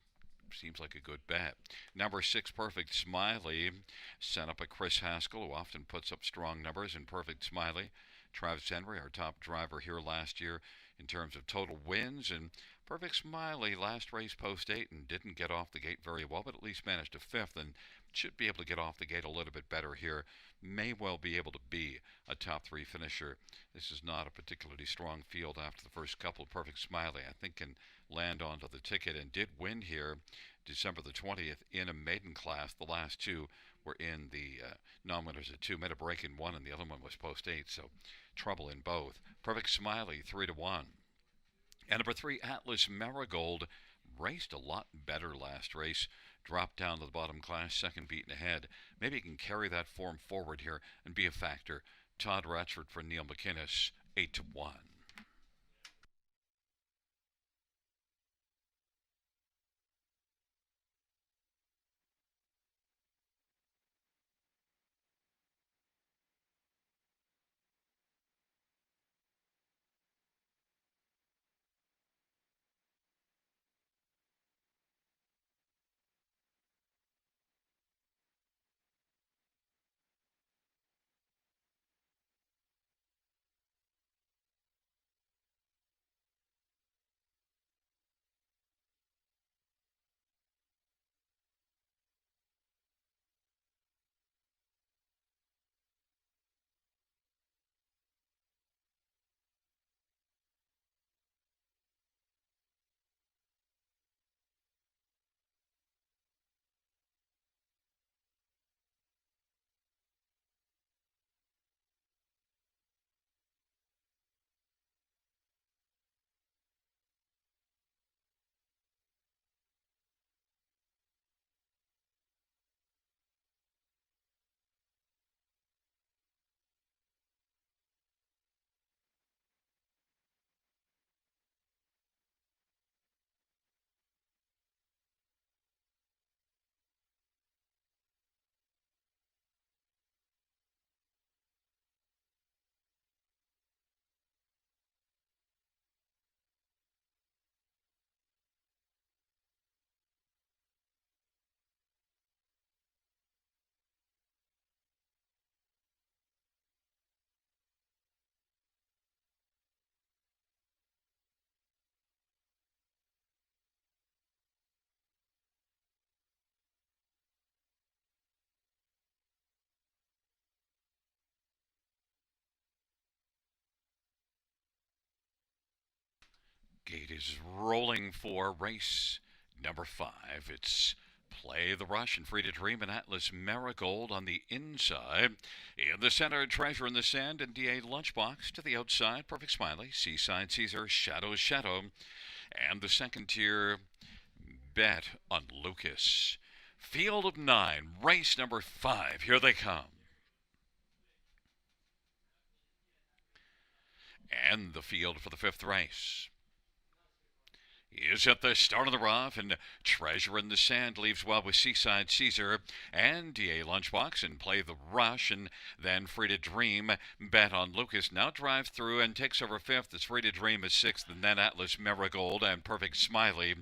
seems like a good bet. Number 6, Perfect Smiley, sent up a Chris Haskell, who often puts up strong numbers in Perfect Smiley. Travis Henry, our top driver here last year in terms of total wins, and Perfect Smiley last race post 8 and didn't get off the gate very well, but at least managed a 5th and should be able to get off the gate a little bit better here. May well be able to be a top 3 finisher. This is not a particularly strong field after the first couple. Perfect Smiley, I think, can land onto the ticket and did win here December the 20th in a maiden class. The last 2 were in the non-winners at 2. Made a break in 1, and the other one was post 8, so trouble in both. Perfect Smiley 3-1. And number 3, Atlas Marigold, raced a lot better last race. Dropped down to the bottom class, second beaten ahead. Maybe he can carry that form forward here and be a factor. Todd Ratchford for Neil McInnes, 8-1. Gate is rolling for race number 5. It's Play the Rush and Free to Dream and Atlas Marigold on the inside. In the center, Treasure in the Sand and DA Lunchbox to the outside. Perfect Smiley, Seaside Caesar, Shadow. And the second tier, Bet on Lucas. Field of 9, race number 5. Here they come. And the field for the 5th race is at the start of the rough, and Treasure in the Sand leaves well with Seaside Caesar and DA Lunchbox and Play the Rush, and then Free to Dream, Bet on Lucas now drives through and takes over 5th as Free to Dream is 6th, and then Atlas Marigold and Perfect Smiley,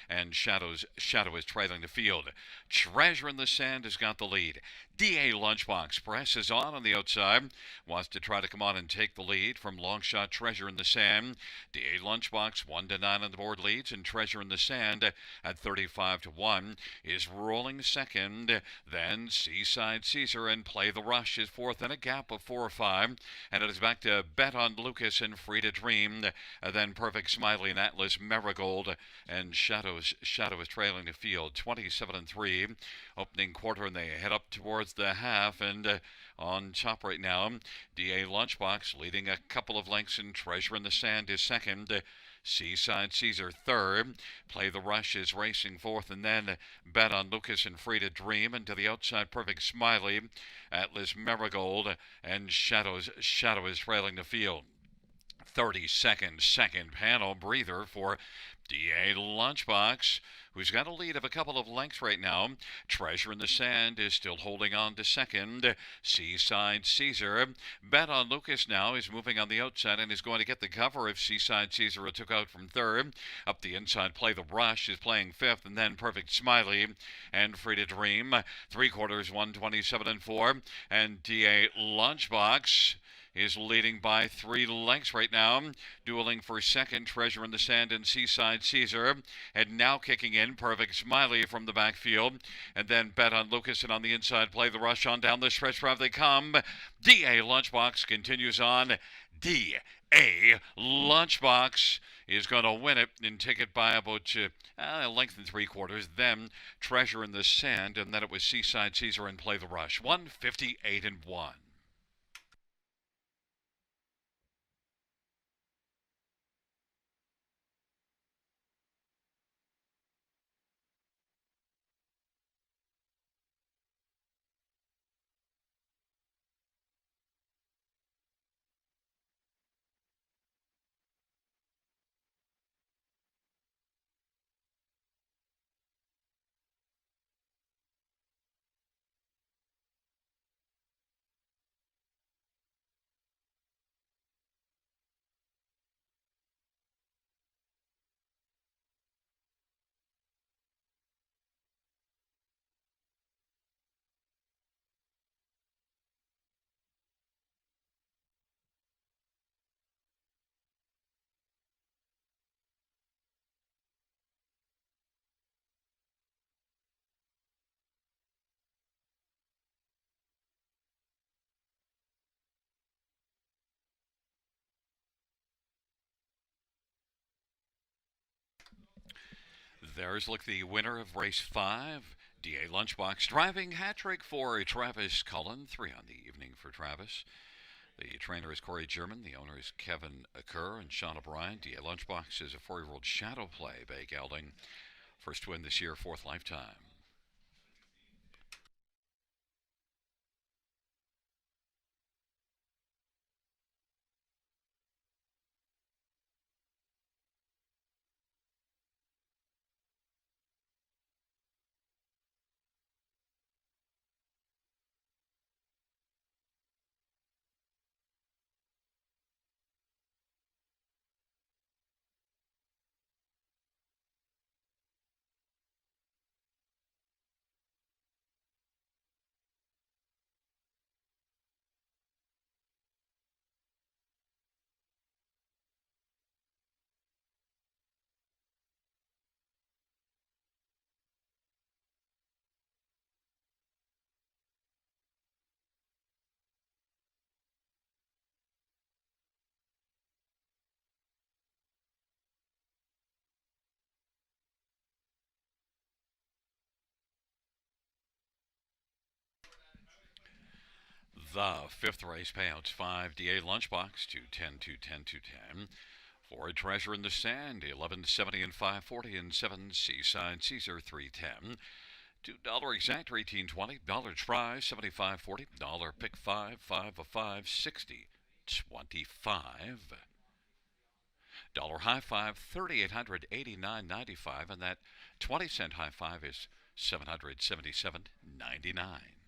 and Shadow is trailing the field. Treasure in the Sand has got the lead. DA Lunchbox presses on the outside, wants to try to come on and take the lead from long shot Treasure in the Sand. DA Lunchbox 1-9 on the board leads, and Treasure in the Sand at 35-1 is rolling second. Then Seaside Caesar and Play the Rush is 4th in a gap of 4 or 5, and it is back to Bet on Lucas and Free to Dream. Then Perfect Smiley and Atlas Marigold, and Shadow is trailing the field 27-3. Opening quarter, and they head up towards the half, and on top right now, DA Lunchbox leading a couple of lengths, and Treasure in the Sand is second. Seaside Caesar third. Play the Rush is racing 4th, and then Bet on Lucas and Free to Dream, and to the outside Perfect Smiley, Atlas Marigold, and Shadow is trailing the field. 32nd second panel breather for DA Lunchbox, who's got a lead of a couple of lengths right now. Treasure in the Sand is still holding on to second. Seaside Caesar. Bet on Lucas now is moving on the outside and is going to get the cover if Seaside Caesar took out from third. Up the inside, Play the Rush is playing 5th, and then Perfect Smiley and Free to Dream. 3/4, 127-4, and DA Lunchbox is leading by 3 lengths right now. Dueling for second, Treasure in the Sand and Seaside Caesar. And now kicking in, Perfect Smiley from the backfield. And then Bet on Lucas, and on the inside, Play the Rush on down the stretch drive they come. DA Lunchbox continues on. DA Lunchbox is going to win it and take it by about a length and 3/4. Then Treasure in the Sand, and then it was Seaside Caesar and Play the Rush. 158-1. There's the winner of race 5. DA Lunchbox driving hat trick for Travis Cullen. 3 on the evening for Travis. The trainer is Corey German. The owner is Kevin Kerr and Sean O'Brien. DA Lunchbox is a 4-year-old Shadow Play by Gelding. First win this year, 4th lifetime. The fifth race payouts 5 DA lunchbox 210, 210, 210. For Treasure in the Sand 1170 and 540 and 7 Seaside Caesar 310. $2 exact 1820. Dollar try 75.40. Dollar pick 5 of 5 60 25. Dollar high five 3889.95, and that 20-cent high five is 777.99.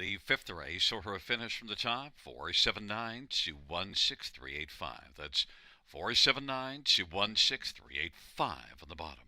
The fifth race saw her finish from the top 479 to 16385. That's 479 to 16385 on the bottom.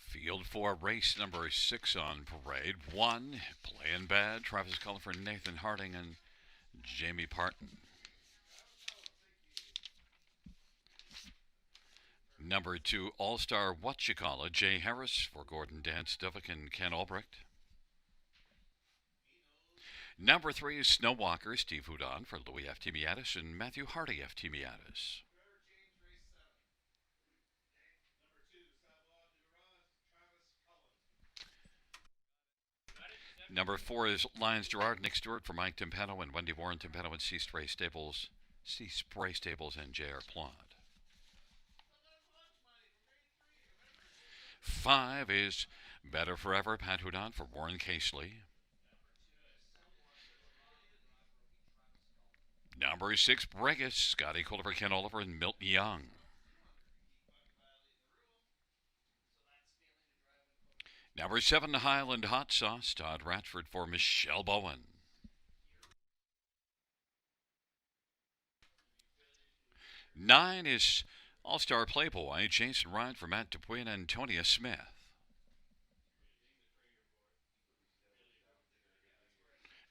Field 4, race number 6 on parade. 1, Playing Bad, Travis Cullen for Nathan Harding and Jamie Parton. Number 2, All-Star Whatchacalla, Jay Harris for Gordon Dance Duvik and Ken Albrecht. Number 3 is Snowwalker, Steve Houdon for Louis F. Timiatis and Matthew Hardy F. Timiatis. Number 4 is Lions Gerard, Nick Stewart for Mike Timpano and Wendy Warren Timpano and C Spray Stables and J.R. Plot. 5 is Better Forever, Pat Houdon for Warren Casely. Number 6, Bregas, Scotty Culver, Ken Oliver, and Milton Young. Number 7, Highland Hot Sauce, Todd Ratford for Michelle Bowen. Nine is All-Star Playboy, Jason Ryan for Matt Dupuy and Antonia Smith.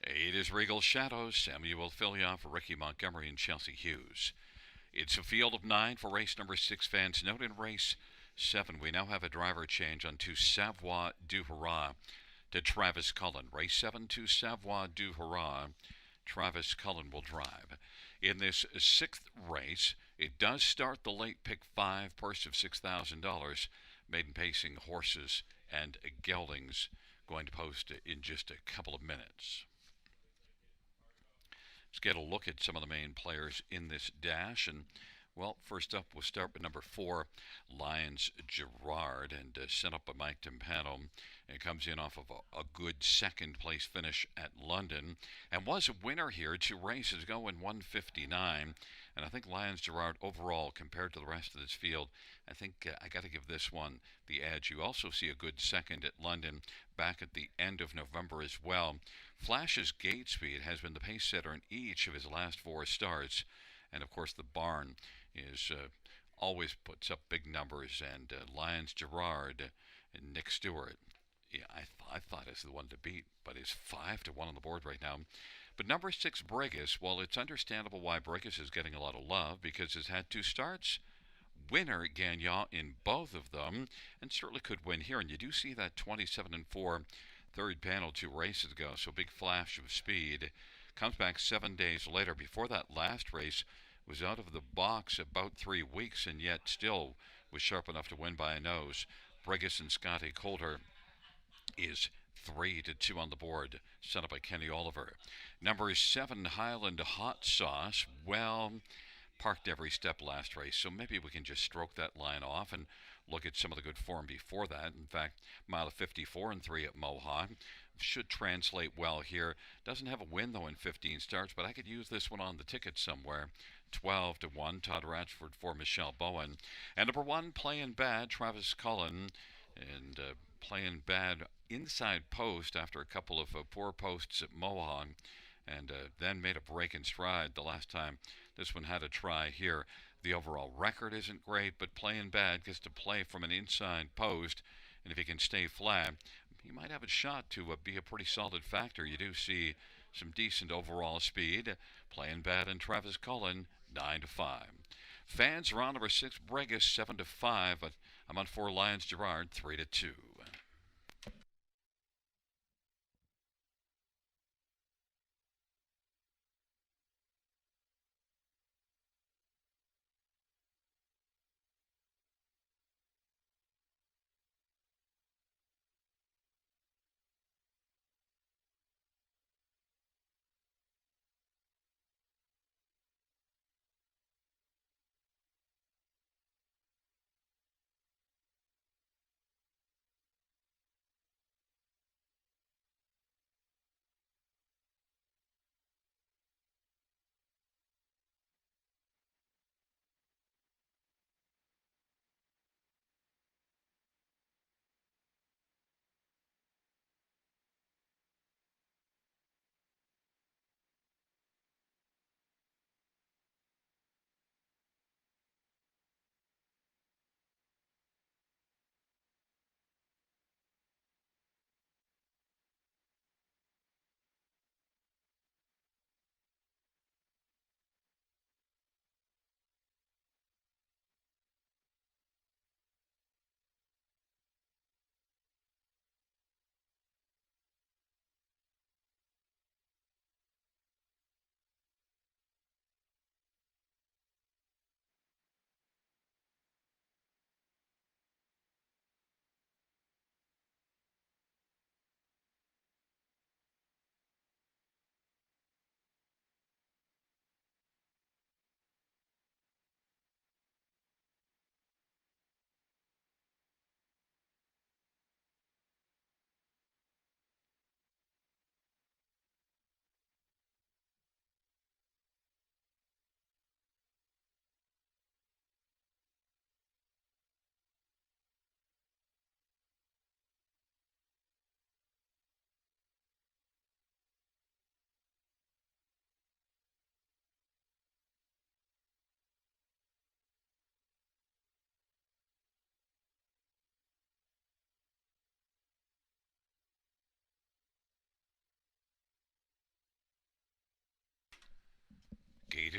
8 is Regal Shadows, Samuel Fillion for Ricky Montgomery and Chelsea Hughes. It's a field of 9 for race number 6 fans. Note in race 7, we now have a driver change on to Savoie du Hurrah to Travis Cullen. Race 7 to Savoie du Hurrah. Travis Cullen will drive. In this 6th race, it does start the late pick 5, purse of $6,000. Maiden pacing horses and geldings going to post in just a couple of minutes. Let's get a look at some of the main players in this dash. And, well, first up, we'll start with number 4, Lions Gerard, and sent up by Mike Timpano. It comes in off of a good second-place finish at London and was a winner here. 2 races ago in 159. And I think Lions Gerard overall, compared to the rest of this field, I think I got to give this one the edge. You also see a good second at London back at the end of November as well. Flash's gate speed has been the pace setter in each of his last 4 starts. And, of course, the barn is always puts up big numbers. And Lions Gerard and Nick Stewart, yeah, I thought is the one to beat, but is 5-1 on the board right now. But number 6, Bregas, well, it's understandable why Bregas is getting a lot of love because he's had 2 starts. Winner Gagnon in both of them, and certainly could win here. And you do see that 27-4 third panel 2 races ago, so big flash of speed. Comes back 7 days later. Before that last race, was out of the box about 3 weeks, and yet still was sharp enough to win by a nose. Bregas and Scotty Coulter is 3-2 on the board, set up by Kenny Oliver. Number 7, Highland Hot Sauce. Well, parked every step last race, so maybe we can just stroke that line off and look at some of the good form before that. In fact, mile of 54 and 3 at Mohawk should translate well here. Doesn't have a win though in 15 starts, but I could use this one on the ticket somewhere. 12-1, Todd Ratchford for Michelle Bowen. And number 1, Playing Bad, Travis Cullen, and Playing Bad inside post after a couple of poor posts at Mohawk, and then made a break in stride the last time this one had a try here. The overall record isn't great, but Playing Bad gets to play from an inside post, and if he can stay flat, he might have a shot to be a pretty solid factor. You do see some decent overall speed. Playing Bad and Travis Cullen, 9-5. Fans are on number 6, Bregas, 7-5, but I'm on 4, Lions Gerard, 3-2.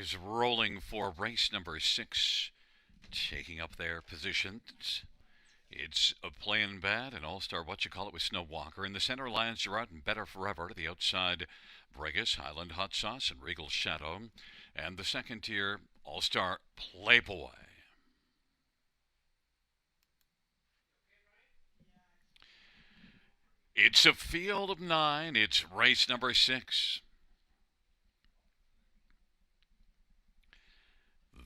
is rolling for race number 6, taking up their positions. It's a Playing Bad, an all-star with Snow Walker. In the center, Lions Gerard and Better Forever. To the outside, Brigus, Highland Hot Sauce, and Regal Shadow. And the second tier, all-star Playboy. It's a field of 9. It's race number 6.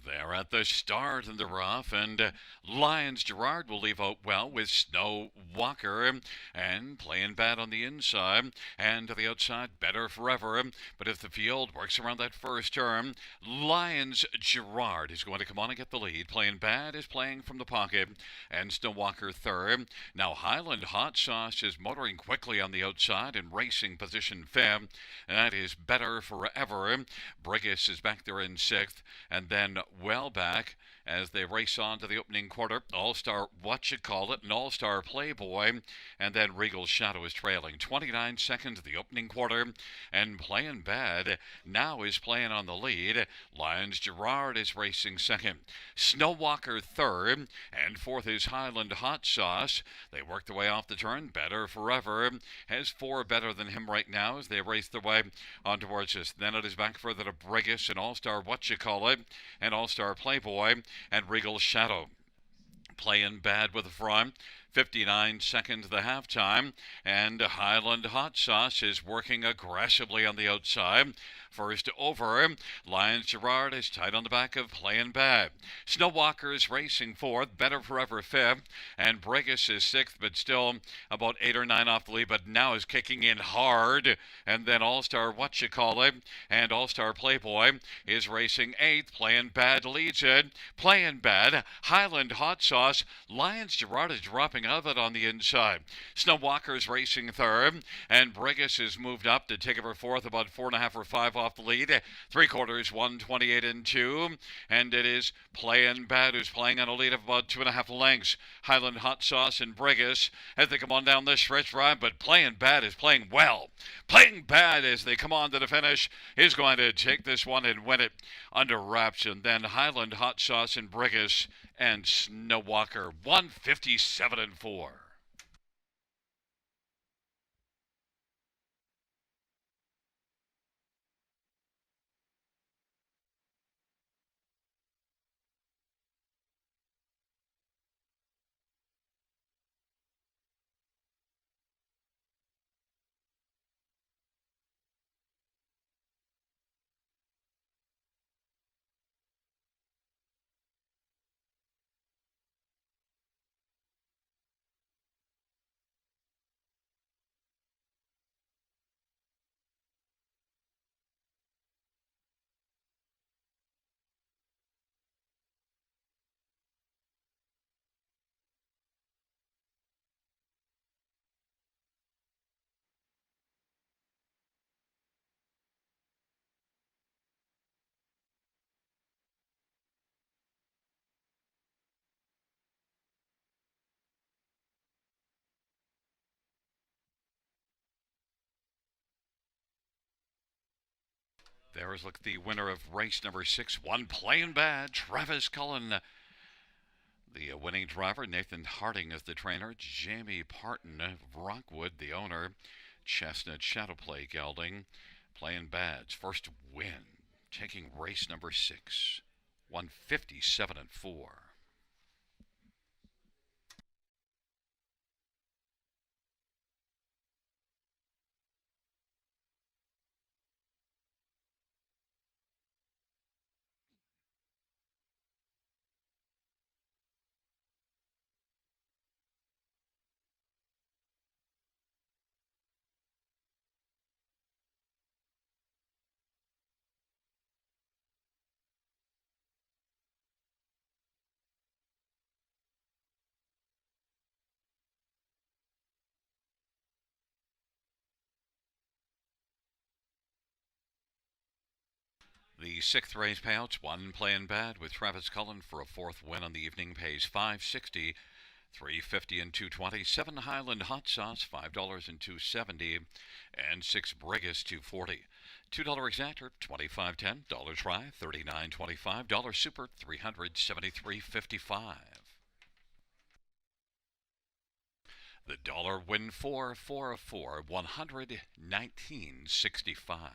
They're at the start in the rough, and Lions Gerard will leave out well with Snow Walker and Playing Bad on the inside, and to the outside, Better Forever. But if the field works around that first turn, Lions Gerard is going to come on and get the lead. Playing Bad is playing from the pocket, and Snow Walker third. Now Highland Hot Sauce is motoring quickly on the outside and racing position fifth. That is Better Forever. Brigus is back there in sixth, and then well back as they race on to the opening quarter. All-Star and All-Star Playboy, and then Regal Shadow is trailing. 29 seconds the opening quarter, and Playing Bad now is playing on the lead. Lions Gerard is racing second. Snow Walker third, and fourth is Highland Hot Sauce. They work their way off the turn. Better Forever has 4 better than him right now as they race their way on towards us. Then it is back further to Brigus and All-Star and All-Star Playboy and Regal Shadow. Playing Bad with the front. 59 seconds the halftime, and Highland Hot Sauce is working aggressively on the outside. First over, Lions Gerard is tight on the back of Playing Bad. Snow Walker is racing fourth, Better Forever fifth, and Brigus is sixth, but still about 8 or 9 off the lead, but now is kicking in hard. And then All-Star and All-Star Playboy is racing eighth. Playing Bad leads it. Playing Bad, Highland Hot Sauce, Lions Gerard is dropping out of it on the inside. Snow Walker is racing third, and Brigus is moved up to take over fourth, about 4.5 or 5 off the lead. 3/4, 128 and 2, and it is Playing Bad who's playing on a lead of about 2.5 lengths. Highland Hot Sauce and Brigus as they come on down this stretch ride, but Playing Bad is playing well. Playing Bad as they come on to the finish is going to take this one and win it under wraps, and then Highland Hot Sauce and Brigus and Snow Walker, 157 and 4. There is look the winner of race number 6, one Playing Bad, Travis Cullen. The winning driver, Nathan Harding is the trainer. Jamie Parton of Rockwood, the owner. Chestnut Shadowplay gelding. Playing Bad's first win, taking race number 6, 157 and 4. The 6th race payouts, one Playing Bad with Travis Cullen for a 4th win on the evening pays $560. $3.50 and $2.20. 7 Highland hot sauce, $5 and $2.70, and 6 Brigus, $2.40. $2 exactor, $25.10. Dollar Try, $39.25. Dollar Super, $373.55. The dollar win for 119.65.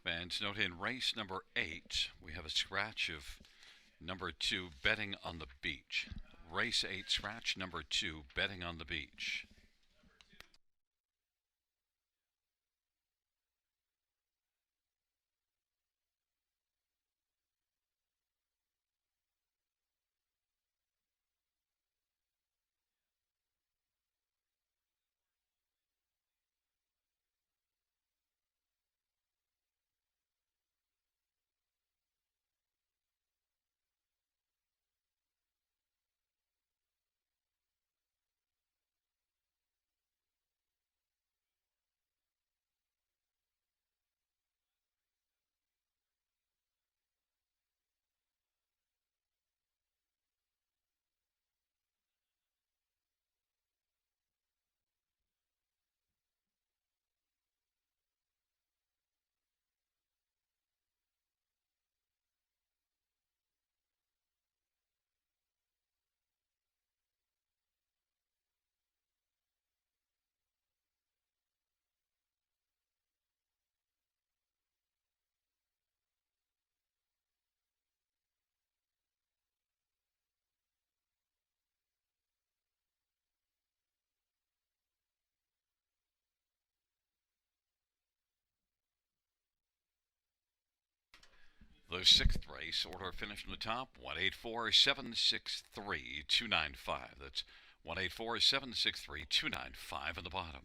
Fans, note in race number 8, we have a scratch of number 2, Betting on the Beach. Race 8, scratch number 2, Betting on the Beach. The 6th race, order finish from the top, 184-763-295. That's 184-763-295 on the bottom.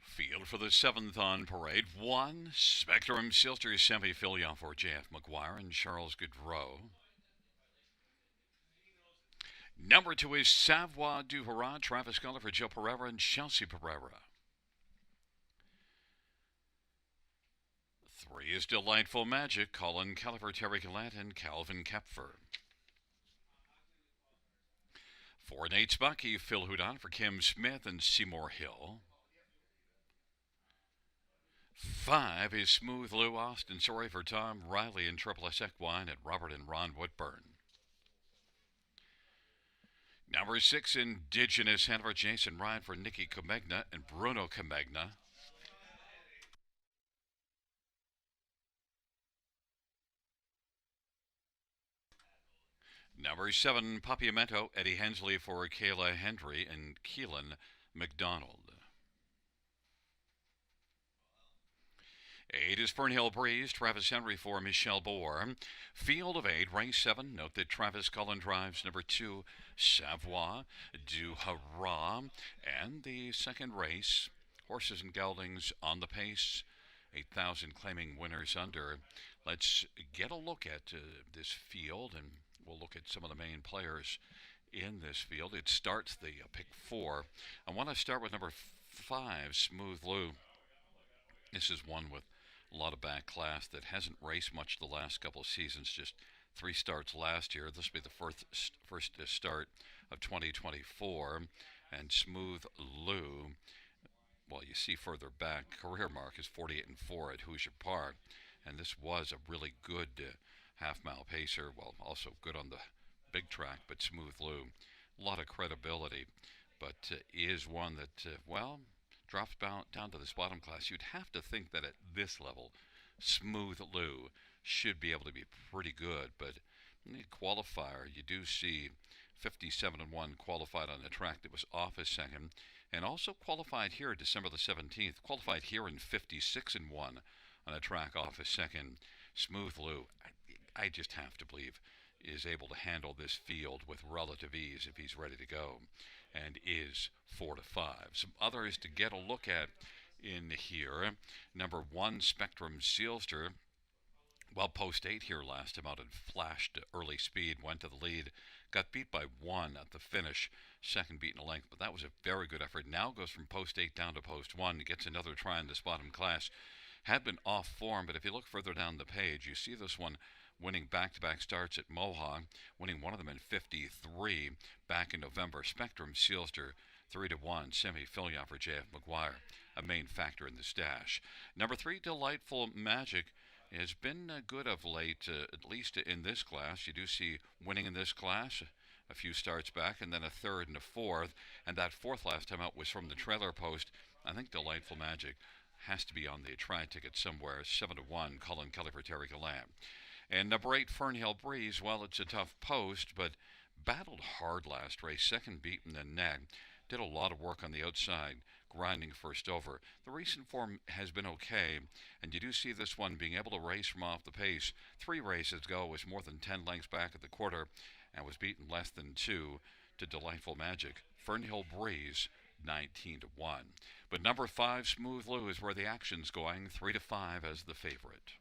Field for the seventh on parade. One, Spectrum Silter semi-filial for J.F. McGuire and Charles Goodrow. Number two is Savoie du Hurrah, Travis Sculler for Joe Pereira and Chelsea Pereira. Three is Delightful Magic, Colin Keller for Terry Gillette and Calvin Kepfer. Four, Nate's Bucky, Phil Houdon for Kim Smith and Seymour Hill. Five is Smooth Lou, Austin Sorry for Tom Riley and Triple S Equine and Robert and Ron Woodburn. Number six, Indigenous Hanover, Jason Ryan for Nikki Comegna and Bruno Comegna. Number seven, Papiamento, Eddie Hensley for Kayla Hendry and Keelan McDonald. Eight is Fernhill Breeze, Travis Henry for Michelle Boer. Field of eight, race seven. Note that Travis Cullen drives number two, Savoie du Hurrah. And the second race, Horses and Geldings on the pace. 8,000 claiming winners under. Let's get a look at this field, and we'll look at some of the main players in this field. It starts the pick four. I want to start with number five, Smooth Lou. This is one with a lot of back class that hasn't raced much the last couple of seasons, just three starts last year. This will be the first start of 2024. And Smooth Lou, well, you see further back, career mark is 48-4 at Hoosier Park. And this was a really good half-mile pacer, well, also good on the big track, but Smooth Lou, a lot of credibility, but is one that, well, drops down to this bottom class. You'd have to think that at this level, Smooth Lou should be able to be pretty good, but in the qualifier, you do see 57-1 qualified on the track that was off a second, and also qualified here December the 17th, qualified here in 56-1 on a track off a second. Smooth Lou, I just have to believe, is able to handle this field with relative ease if he's ready to go, and is 4-5. Some others to get a look at in here. Number one, Spectrum Sealster. Well, post 8 here last time out and flashed early speed, went to the lead, got beat by one at the finish, second beat in a length, but that was a very good effort. Now goes from post 8 down to post 1, gets another try in this bottom class. Had been off form, but if you look further down the page, you see this one winning back-to-back starts at Mohawk, winning one of them in 53 back in November. Spectrum Sealster, 3-1, semi-filial for J.F. McGuire, a main factor in the stash. Number three, Delightful Magic, has been good of late, at least in this class. You do see winning in this class a few starts back, and then a third and a fourth, and that fourth last time out was from the trailer post. I think Delightful Magic has to be on the try ticket somewhere. 7-1, Colin Kelly for Terry Gallant. And number 8, Fernhill Breeze, well, it's a tough post, but battled hard last race. Second beat in the neck. Did a lot of work on the outside, grinding first over. The recent form has been okay, and you do see this one being able to race from off the pace. 3 races ago was more than 10 lengths back at the quarter, and was beaten less than 2 to Delightful Magic. Fernhill Breeze, 19-1. But number 5, Smooth Lou, is where the action's going, 3-5 as the favorite.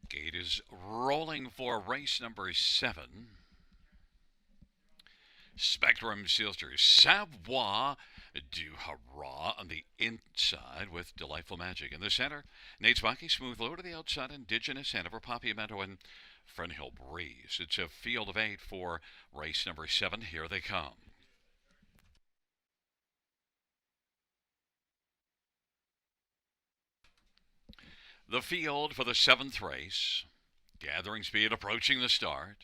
Gate is rolling for race number 7. Spectrum Sealster Savoie du Hurrah on the inside with Delightful Magic. In the center, Nate's Bucky, Smooth Low to the outside, Indigenous Hanover, Papiamento, and Fernhill Breeze. It's a field of 8 for race number 7. Here they come. The field for the 7th race. Gathering speed, approaching the start.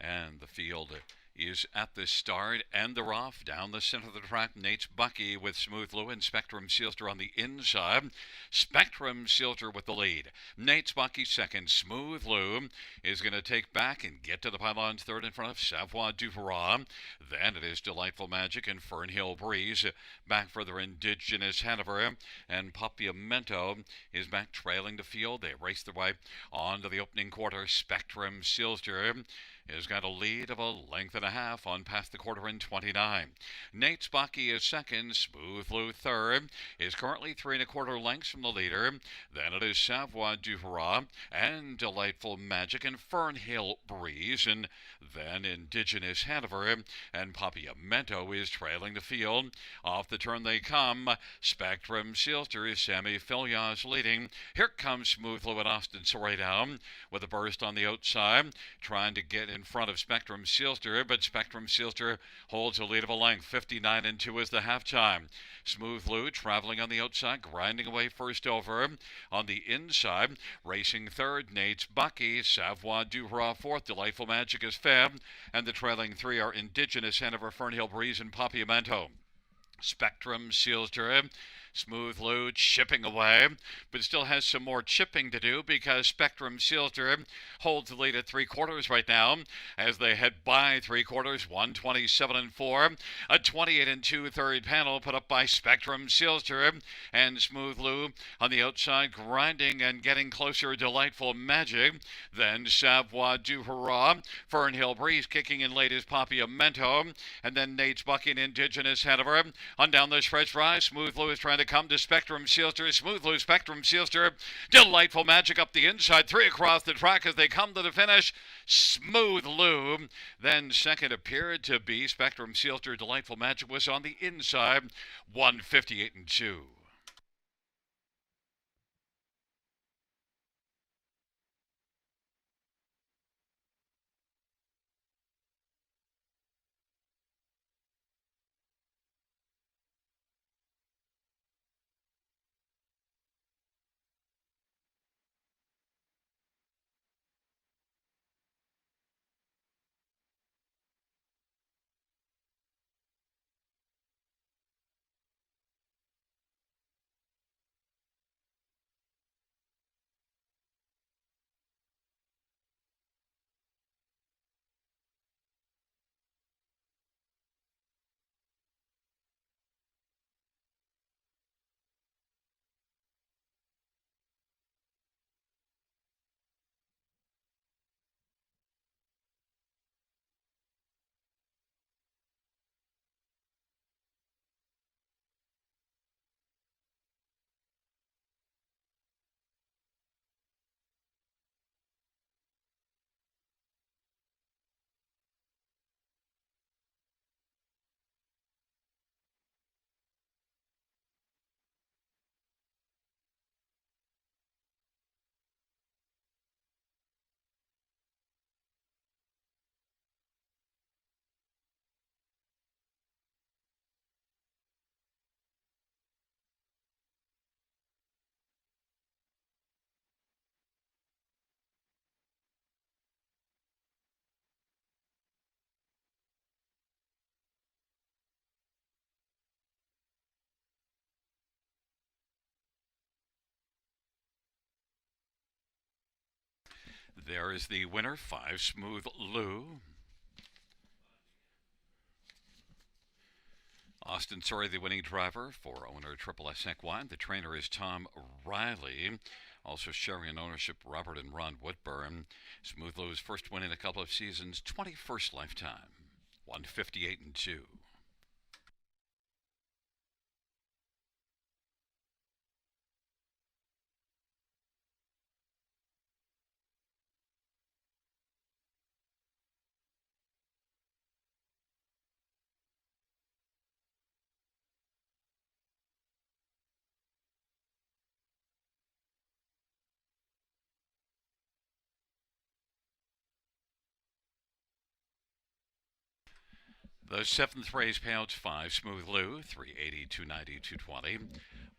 And the field is at the start and the rough. Down the center of the track, Nate's Bucky with Smooth Lou and Spectrum Sealster on the inside. Spectrum Sealster with the lead. Nate's Bucky second. Smooth Lou is going to take back and get to the pylons third in front of Savoie du Hurrah. Then it is Delightful Magic and Fernhill Breeze. Back further, Indigenous Hanover and Papiamento is back trailing the field. They race their way on to the opening quarter. Spectrum Sealster has got a lead of a length and a half on past the quarter in 29. Nate's Bucky is second. Smooth Lou third. Is currently 3 1/4 lengths from the leader. Then it is Savoie du Hurrah and Delightful Magic and Fernhill Breeze. And then Indigenous Hanover and Papiamento is trailing the field. Off the turn they come. Spectrum Sealster is Sammy Filias leading. Here comes Smooth Lou and Austin Soray down with a burst on the outside, trying to get in front of Spectrum Sealster, but Spectrum Sealster holds a lead of a length. 59 2 is the halftime. Smooth Lou traveling on the outside, grinding away first over. On the inside, racing third, Nate's Bucky. Savoie du Hurrah fourth. Delightful Magic is fifth. And the trailing 3 are Indigenous Hanover, Fernhill Breeze, and Papiamento. Spectrum Sealster, Smooth Lou chipping away, but still has some more chipping to do because Spectrum Sealster holds the lead at 3/4 right now as they head by 3/4, 127 4. A 28 2 third panel put up by Spectrum Sealster and Smooth Lou on the outside, grinding and getting closer. Delightful Magic. Then Savoie du Hurrah, Fernhill Breeze kicking in late is Papiamento, and then Nate's Bucky and Indigenous Hanover. On down the stretch rise, Smooth Lou is trying to come to Spectrum Sealster. Smooth Lou, Spectrum Sealster, Delightful Magic up the inside, 3 across the track as they come to the finish. Smooth Lou, then second appeared to be Spectrum Sealster. Delightful Magic was on the inside, 158 2. There is the winner, 5 Smooth Lou. Austin Soray, the winning driver for owner Triple S Equine. The trainer is Tom Riley. Also sharing in ownership, Robert and Ron Woodburn. Smooth Lou's first win in a couple of seasons, 21st lifetime, 158 2. The seventh race payouts 5 Smooth Lou, 380, 290, 220.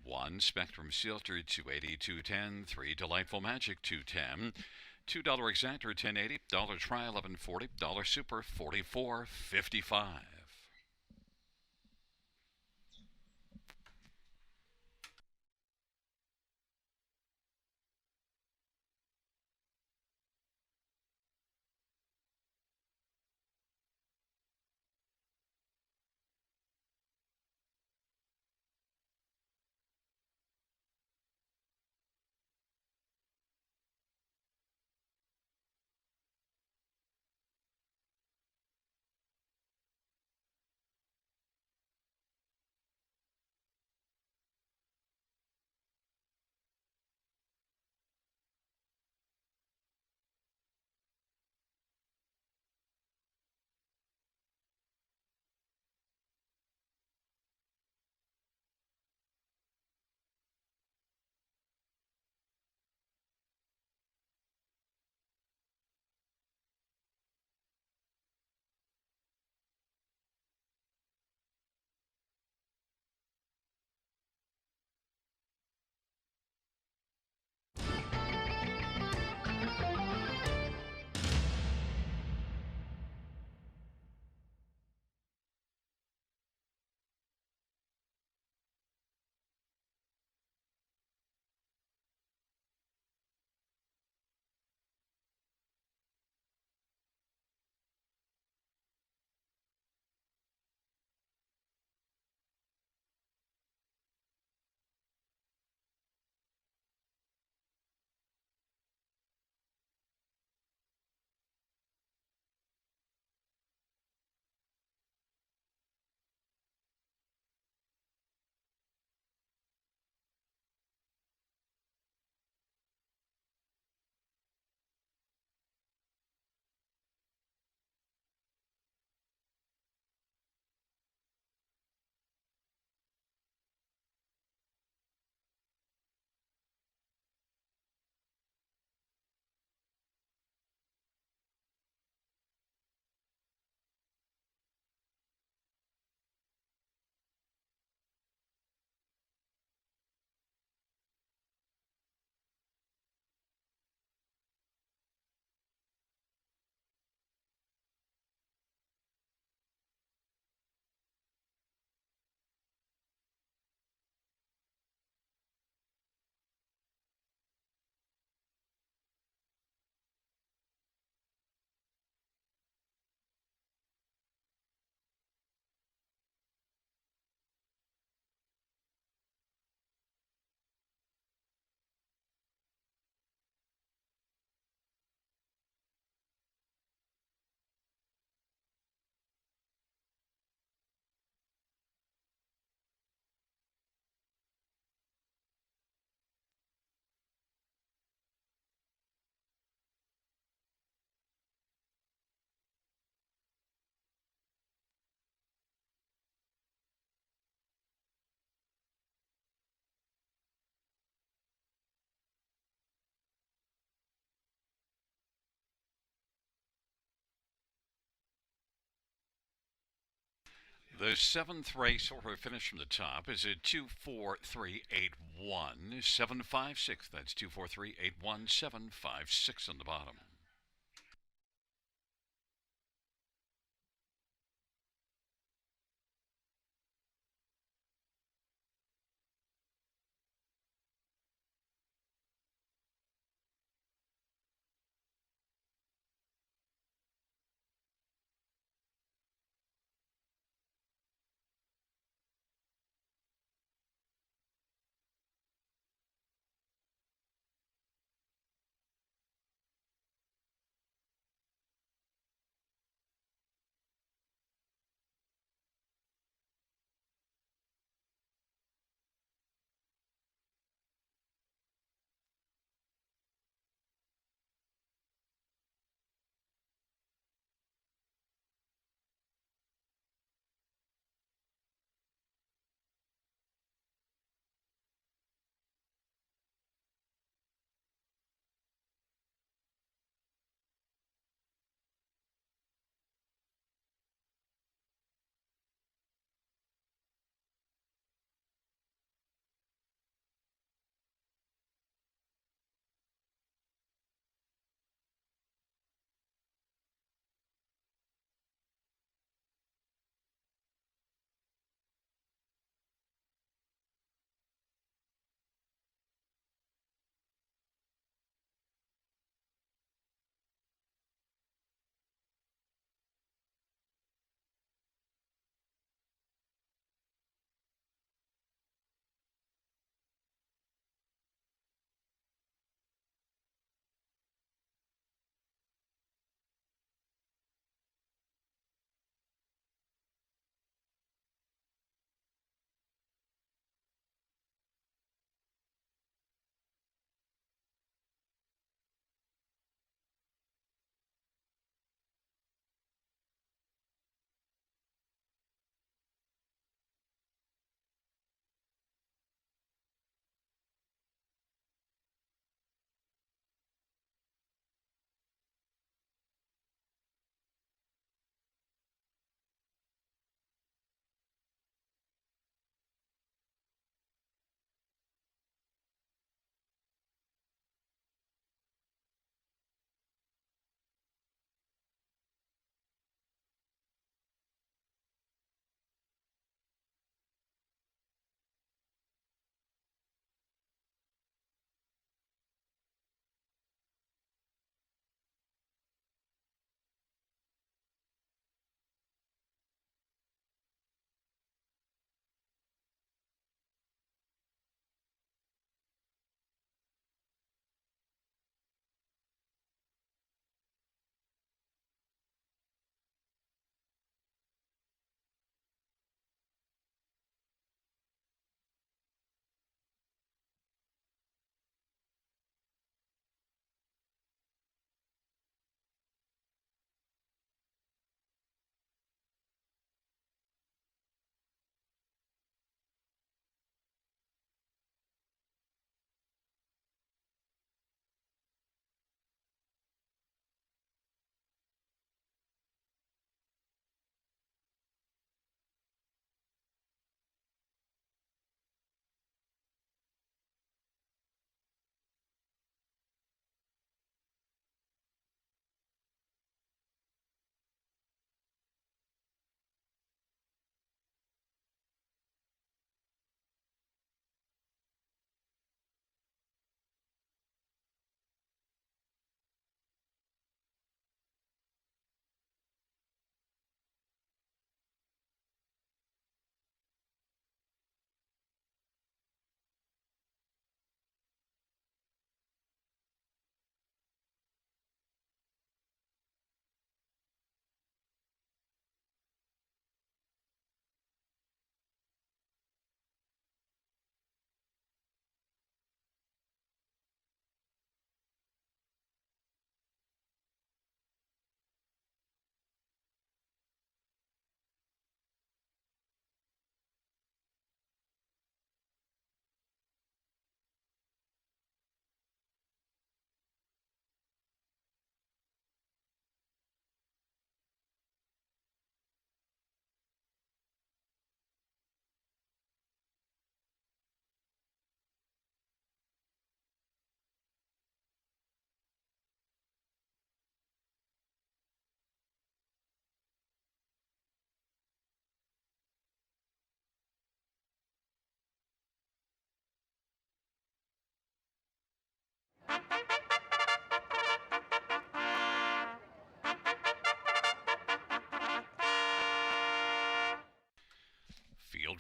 1 Spectrum Filter, 280, 210. 3 Delightful Magic, 210. $2 exactor, 1080. Dollar try, 1140. Dollar super, 44.55. The seventh race order finish from the top is at 24381 756. That's 24381 756 on the bottom.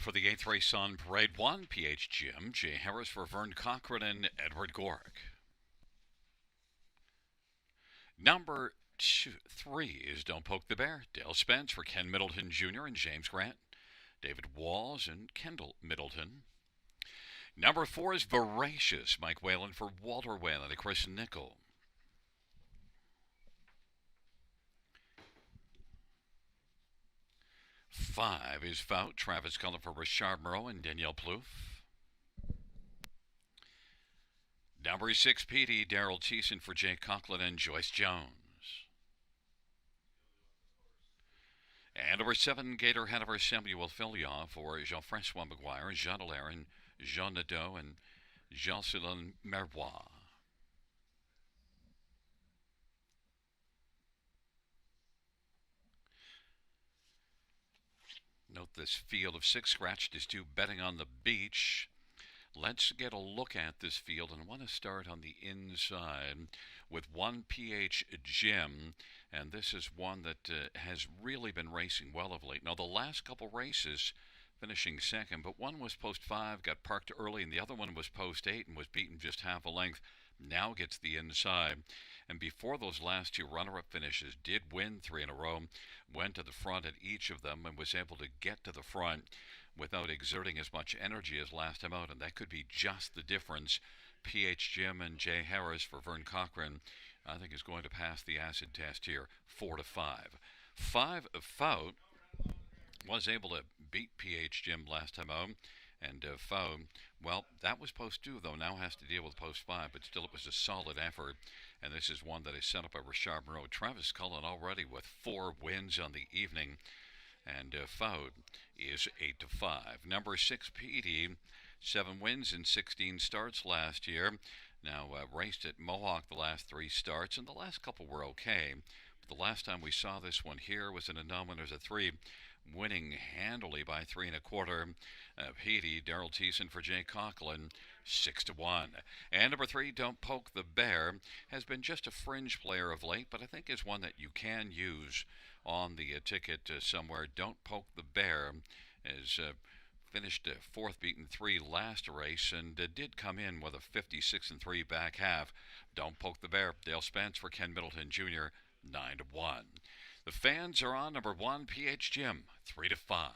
for the 8th race on Parade 1, PH Jim, Jay Harris for Vern Cochran and Edward Gork. Number 3 is Don't Poke the Bear, Dale Spence for Ken Middleton Jr. and James Grant, David Walls and Kendall Middleton. Number 4 is Voracious, Mike Whalen for Walter Whalen and Chris Nickel. Five is Fout, Travis Cullen for Richard Moreau and Danielle Plouffe. Number 6, Petey, Daryl Thiessen for Jake Conklin and Joyce Jones. And number 7, Gator Hanover Samuel Fillion for Jean-Francois Maguire, Jean Allaire, and Jean Nadeau and Jocelyn Merbois. Note this field of 6 scratched is 2 betting on the beach. Let's get a look at this field, and I want to start on the inside with 1 PH Jim, and this is one that has really been racing well of late. Now, the last couple races finishing second, but one was post 5, got parked early, and the other one was post 8 and was beaten just half a length. Now gets the inside. And before those last 2 runner-up finishes, did win 3 in a row, went to the front at each of them and was able to get to the front without exerting as much energy as last time out, and that could be just the difference. PH Jim and Jay Harris for Vern Cochran, I think, is going to pass the acid test here, 4-5. 5 Fout was able to beat PH Jim last time out, and Fout, well, that was post 2, though, now has to deal with post 5, but still it was a solid effort, and this is one that is set up by Richard Moreau. Travis Cullen already with 4 wins on the evening, and Fout is 8-5. Number 6, Petey, 7 wins in 16 starts last year. Now raced at Mohawk the last 3 starts, and the last couple were okay. But the last time we saw this one here was in a no-winners of 3, winning handily by 3 1/4. Petey, Daryl Thiessen for Jay Conklin, 6-1. And number 3, Don't Poke the Bear, has been just a fringe player of late, but I think is one that you can use on the ticket somewhere. Don't Poke the Bear has finished 4th, beaten 3 last race, and did come in with a 56-3 back half. Don't Poke the Bear, Dale Spence for Ken Middleton Jr., 9-1. The fans are on number 1, PH Jim, 3-5.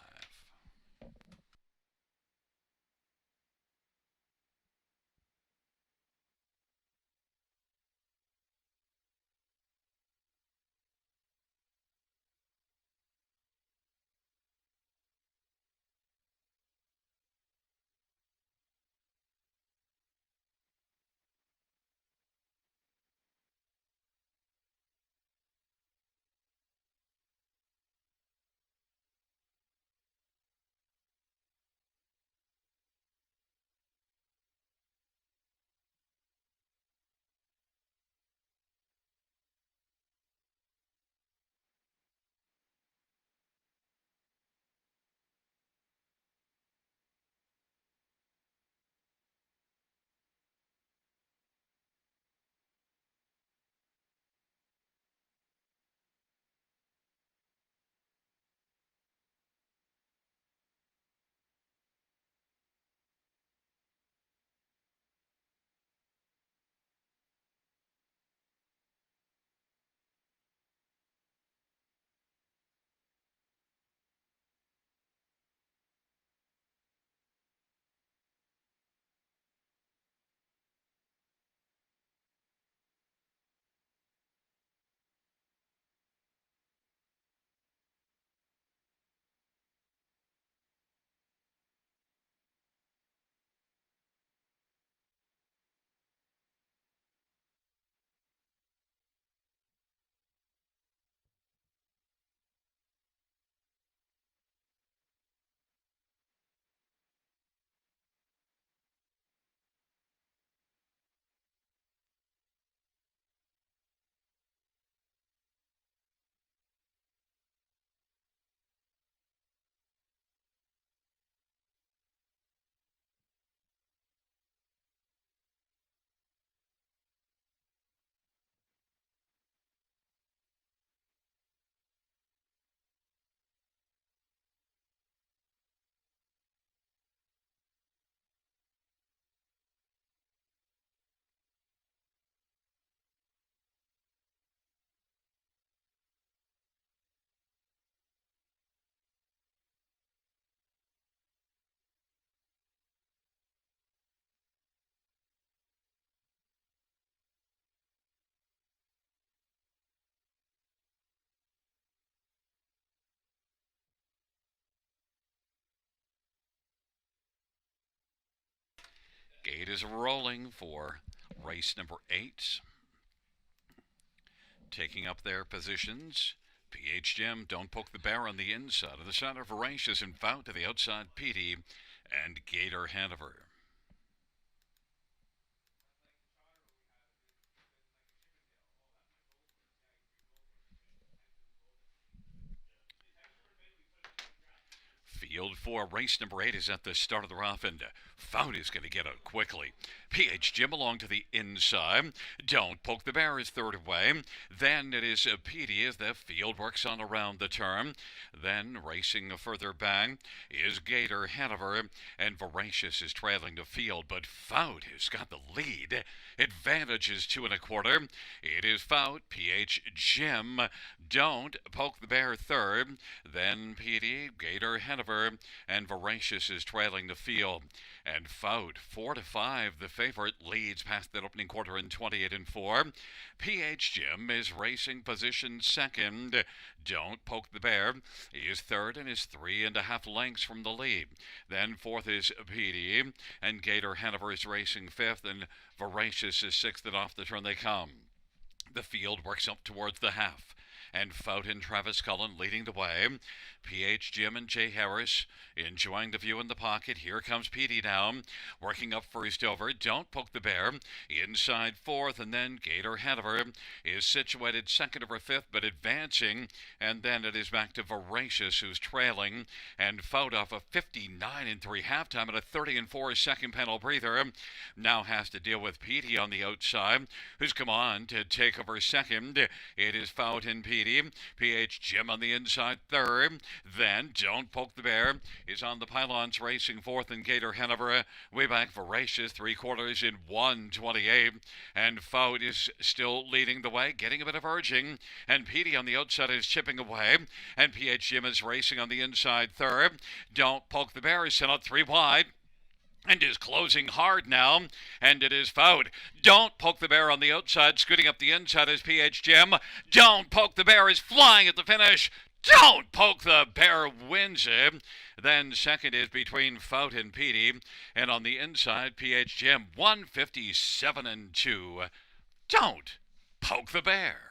It is rolling for race number 8. Taking up their positions. PH Jim, Don't Poke the Bear on the inside of the center. Voracious and Fout to the outside. Petey and Gator Hanover. Field 4, race number 8 is at the start of the rough, and Fout is going to get out quickly. PH Jim along to the inside. Don't Poke the Bear is third away. Then it is Petey as the field works on around the turn. Then racing further back is Gator Hanover, and Voracious is trailing the field, but Fout has got the lead. Advantage is 2 1/4. It is Fout, PH Jim, Don't Poke the Bear third. Then Petey, Gator Hanover, and Voracious is trailing the field. And Fout, 4-5, the favorite, leads past that opening quarter in 28-4. PH Jim is racing position second. Don't Poke the Bear. He is third and is 3.5 lengths from the lead. Then fourth is Petey, and Gator Hanover is racing fifth, and Voracious is sixth, and off the turn they come. The field works up towards the half, and Fout and Travis Cullen leading the way. PH Jim and Jay Harris enjoying the view in the pocket. Here comes Petey down, working up first over. Don't Poke the Bear inside fourth, and then Gator Hanover is situated second over fifth, but advancing, and then it is back to Voracious, who's trailing, and Fout off a 59-3 halftime and a 30-4 second panel breather. Now has to deal with Petey on the outside, who's come on to take over second. It is Fout and Petey. PH Jim on the inside third. Then Don't Poke the Bear is on the pylons racing fourth, and Gator Hanover way back. Voracious 3/4 in 1:28, and Fout is still leading the way, getting a bit of urging, and Petey on the outside is chipping away, and PH Jim is racing on the inside third. Don't Poke the Bear is sent out 3 wide and is closing hard now, and it is Fout. Don't Poke the Bear on the outside, scooting up the inside is PH Jim. Don't Poke the Bear is flying at the finish. Don't Poke the Bear wins it. Then second is between Fout and Petey, and on the inside, PH Jim, 157-2. Don't Poke the Bear.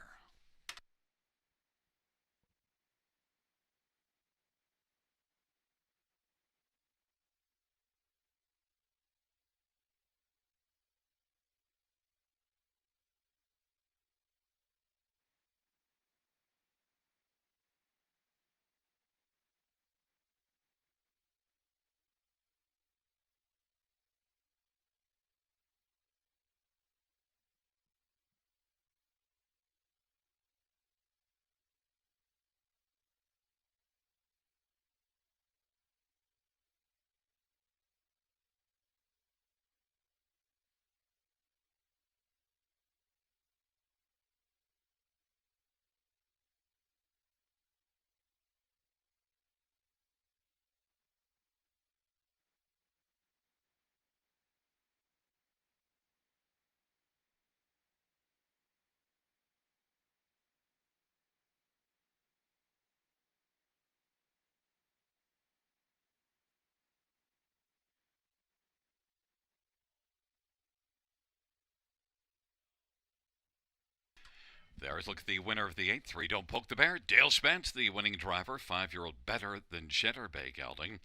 There's look at the winner of the 8th, Don't Poke the Bear. Dale Spence, the winning driver, 5-year-old Better Than Jitterbay gelding,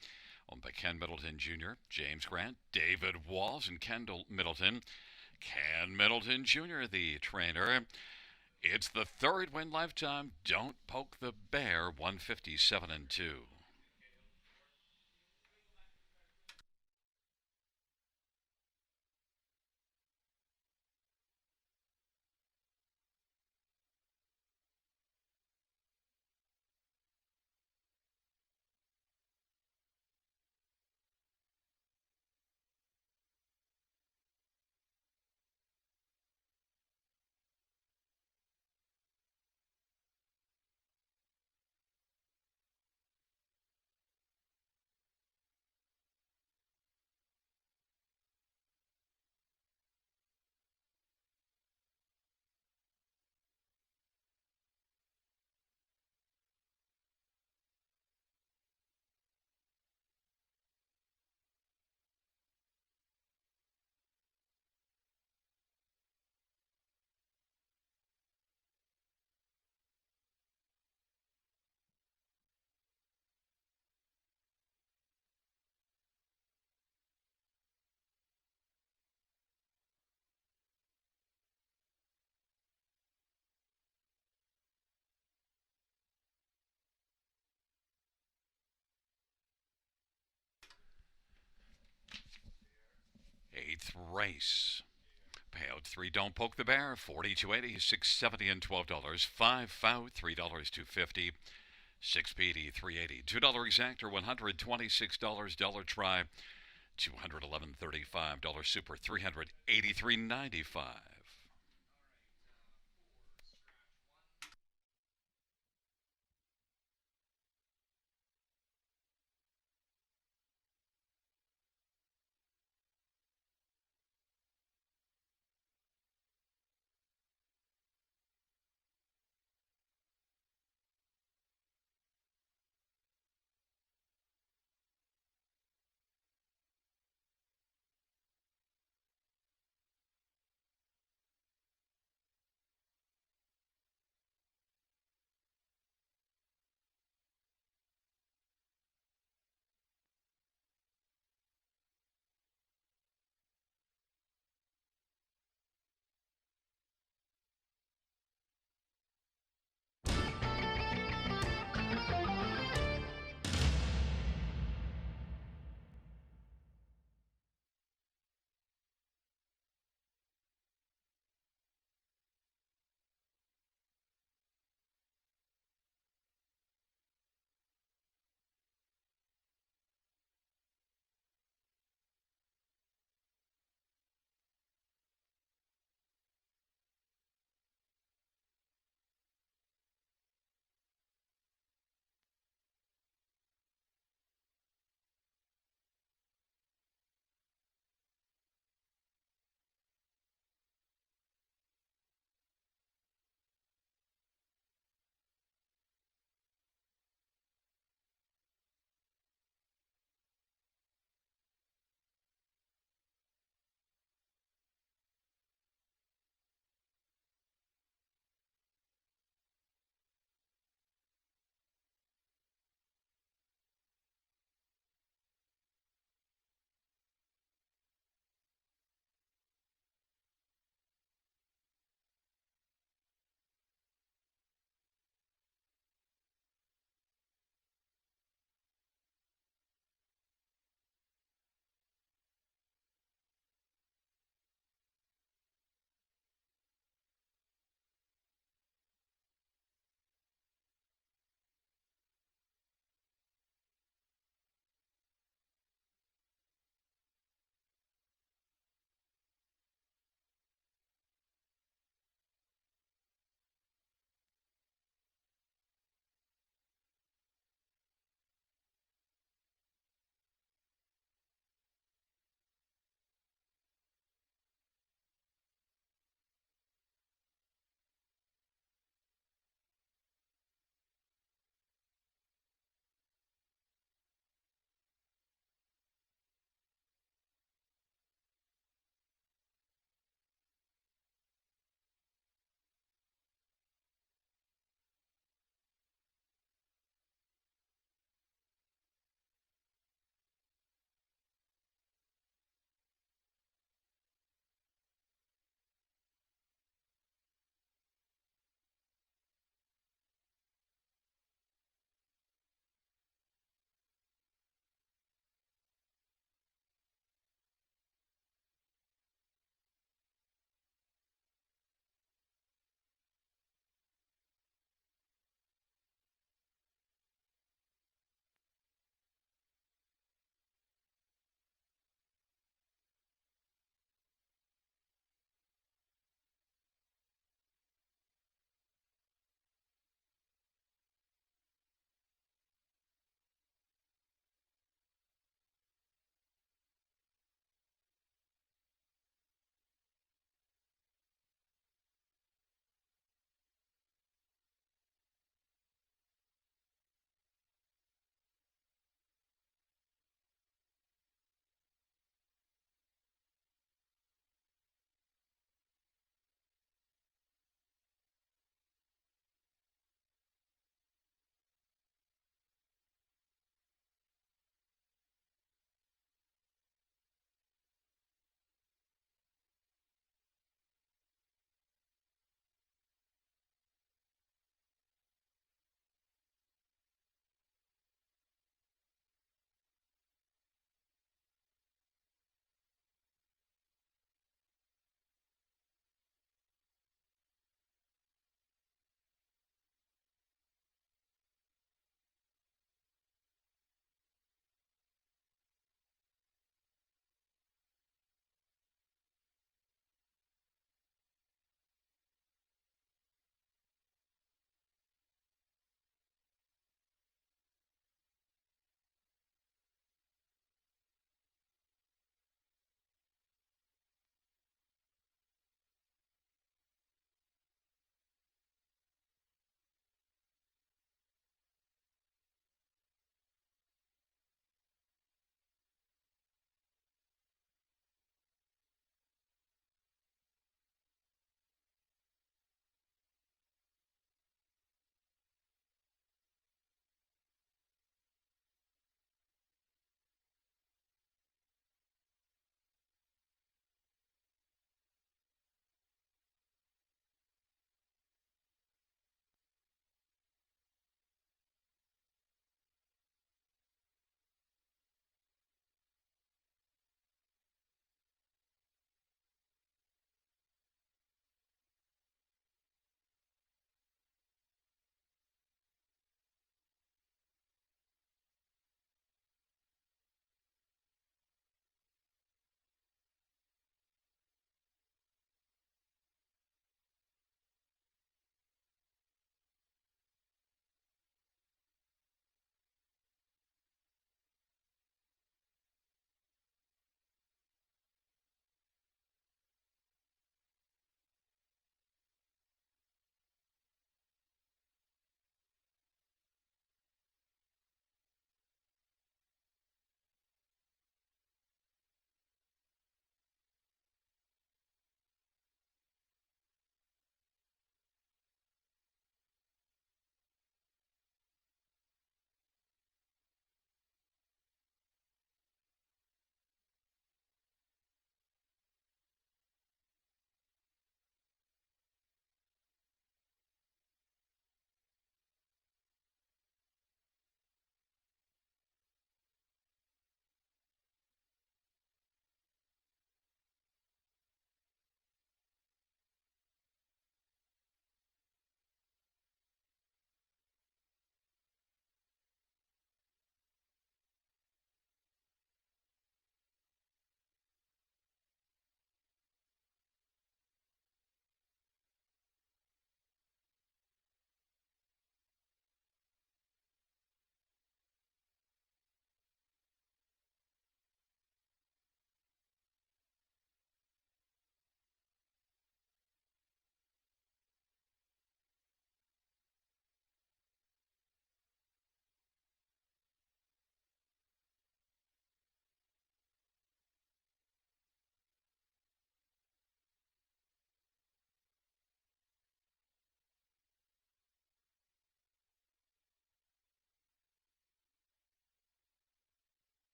owned by Ken Middleton Jr., James Grant, David Walls, and Kendall Middleton. Ken Middleton Jr., the trainer. It's the third win lifetime. Don't Poke the Bear, 157-2. 8th race. Payout 3, Don't Poke the Bear, $42.80, $6.70 and $12. 5 Fout, $3.250. 6 PD, $3.80. $2 exactor, $126. Dollar Try, $211.35. Dollar Super, $383.95.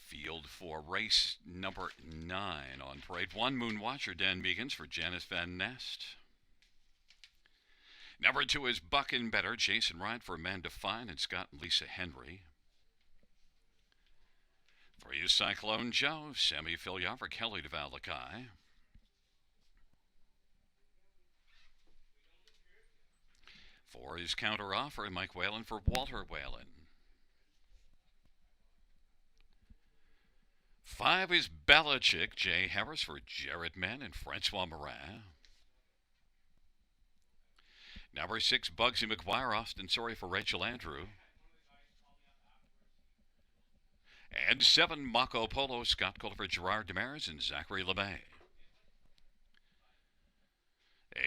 Field for race number 9 on parade 1. Moonwatcher Dan Meekins for Janice Van Nest. Number 2 is Buck and Better, Jason Wright for Amanda Fine and Scott and Lisa Henry. 3 is Cyclone Joe, Sammy Fillion for Kelly DeValakai. 4 is Counter Offer, Mike Whalen for Walter Whalen. 5 is Belichick, Jay Harris for Jared Mann and Francois Morin. Number 6, Bugsy McGuire, Austin Sorry for Rachel Andrew. And 7, Mako Polo, Scott Cole for Gerard Demers and Zachary LeMay.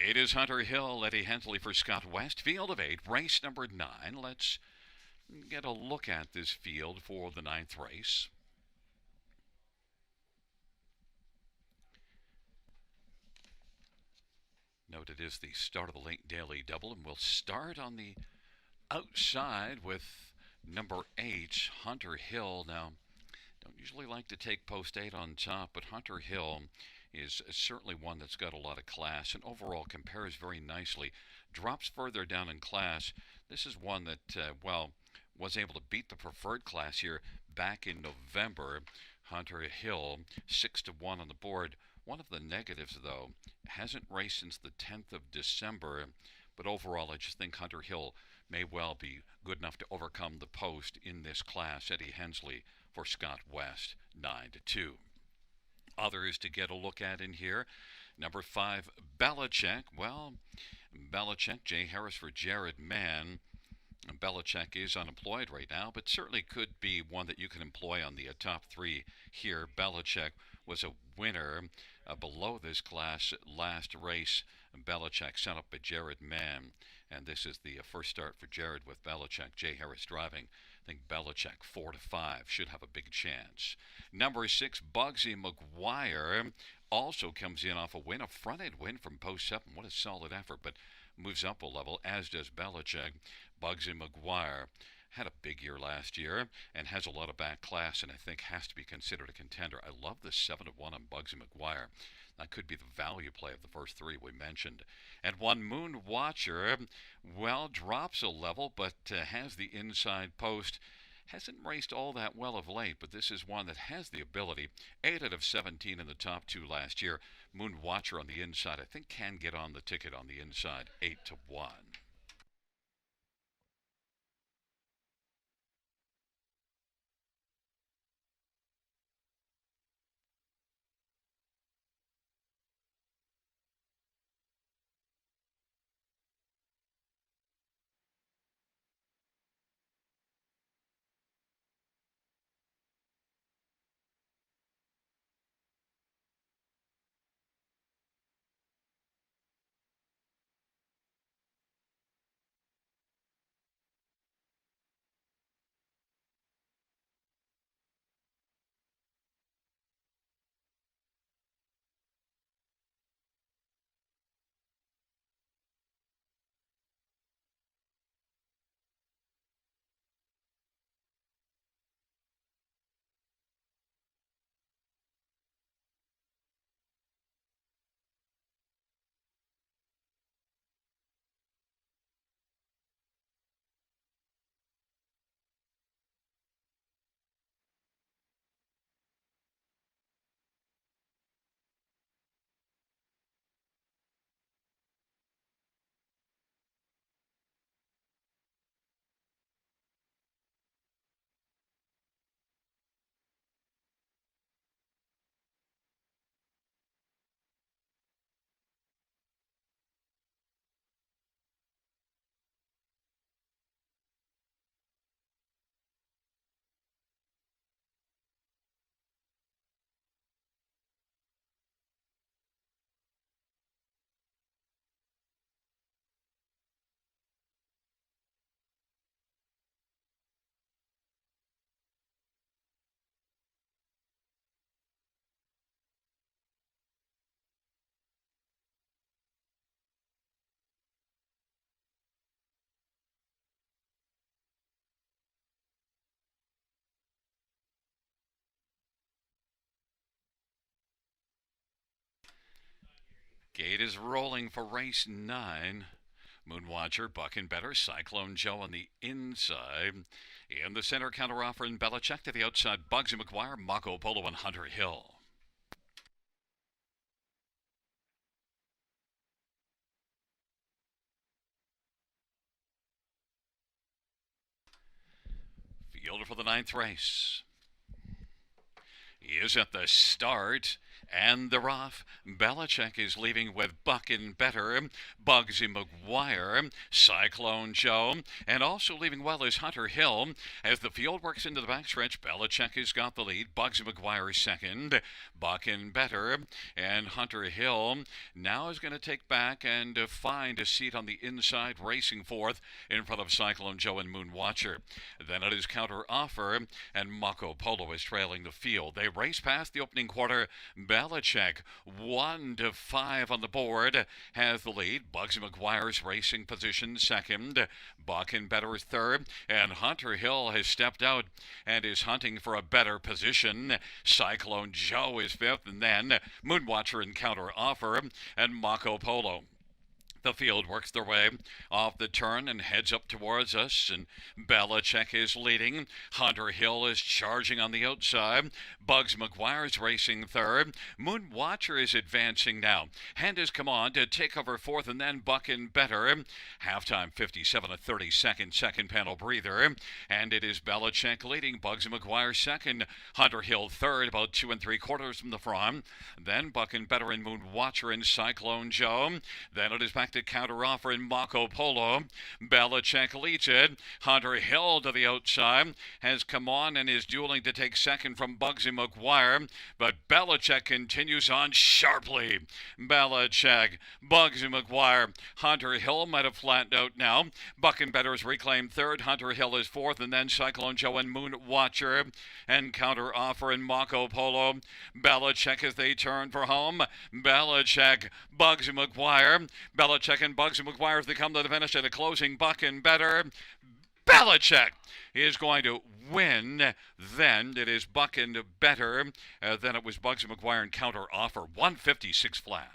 8 is Hunter Hill, Eddie Hensley for Scott West. Field of 8, race number 9. Let's get a look at this field for the 9th race. Note it is the start of the late daily double, and we'll start on the outside with number 8, Hunter Hill. Now, don't usually like to take post 8 on top, but Hunter Hill is certainly one that's got a lot of class and overall compares very nicely. Drops further down in class. This is one that, was able to beat the preferred class here back in November. Hunter Hill, 6-1 on the board. One of the negatives, though, hasn't raced since the 10th of December, but overall I just think Hunter Hill may well be good enough to overcome the post in this class. Eddie Hensley for Scott West, 9-2. Others to get a look at in here. Number 5, Belichick. Well, Belichick, Jay Harris for Jared Mann. Belichick is unemployed right now, but certainly could be one that you can employ on the top 3 here. Belichick was a winner below this class last race. Belichick sent up by Jared Mann, and this is the first start for Jared with Belichick. Jay Harris driving. I think Belichick 4-5 should have a big chance. Number 6, Bugsy McGuire also comes in off a win, a front-end win from post 7. What a solid effort, but moves up a level, as does Belichick. Bugsy McGuire had a big year last year and has a lot of back class, and I think has to be considered a contender. I love the 7-1 on Bugsy McGuire. That could be the value play of the first 3 we mentioned. And 1, Moon Watcher, well, drops a level, but has the inside post. Hasn't raced all that well of late, but this is one that has the ability. 8 out of 17 in the top 2 last year. Moon Watcher on the inside, I think can get on the ticket on the inside, 8-1. It is rolling for race 9. Moonwatcher, Bucking Better, Cyclone Joe on the inside. In the center, counteroffer and Belichick to the outside, Bugsy McGuire, Mako Polo, and Hunter Hill. Fielder for the 9th race is at the start, and they're off. Belichick is leaving with Buckin' Better, Bugsy McGuire, Cyclone Joe, and also leaving well is Hunter Hill. As the field works into the backstretch, Belichick has got the lead. Bugsy McGuire second, Buckin' Better, and Hunter Hill now is going to take back and find a seat on the inside, racing fourth in front of Cyclone Joe and Moonwatcher. Then it is Counter Offer, and Mako Polo is trailing the field. They race past the opening quarter. Belichick 1-5 on the board has the lead. Bugsy McGuire's racing position second. Buckin' Better is third, and Hunter Hill has stepped out and is hunting for a better position. Cyclone Joe is fifth, and then Moonwatcher and Counter Offer and Mako Polo. The field works their way off the turn and heads up towards us, and Belichick is leading. Hunter Hill is charging on the outside. Bugs McGuire's racing third. Moonwatcher is advancing now. Hand has come on to take over fourth, and then Buckin' Better. Halftime 57 at 32nd, second panel breather. And it is Belichick leading. Bugs McGuire second. Hunter Hill third, about 2 3/4 from the front. Then Buckin' Better and Moonwatcher and Cyclone Joe. Then it is back to Counter Offer in Mako Polo. Belichick leads it. Hunter Hill to the outside has come on and is dueling to take second from Bugsy McGuire, but Belichick continues on sharply. Belichick, Bugsy McGuire, Hunter Hill might have flattened out now. Buckin' Better is reclaimed third. Hunter Hill is fourth, and then Cyclone Joe and Moonwatcher and Counter Offer in Mako Polo. Belichick as they turn for home. Belichick, Bugsy McGuire. Belichick and Bugsy McGuire as they come to the finish at a closing. Buckin' Better. Belichick is going to win. Then it is Buckin' Better. Then it was Bugsy McGuire and Counter Offer. 156 flat.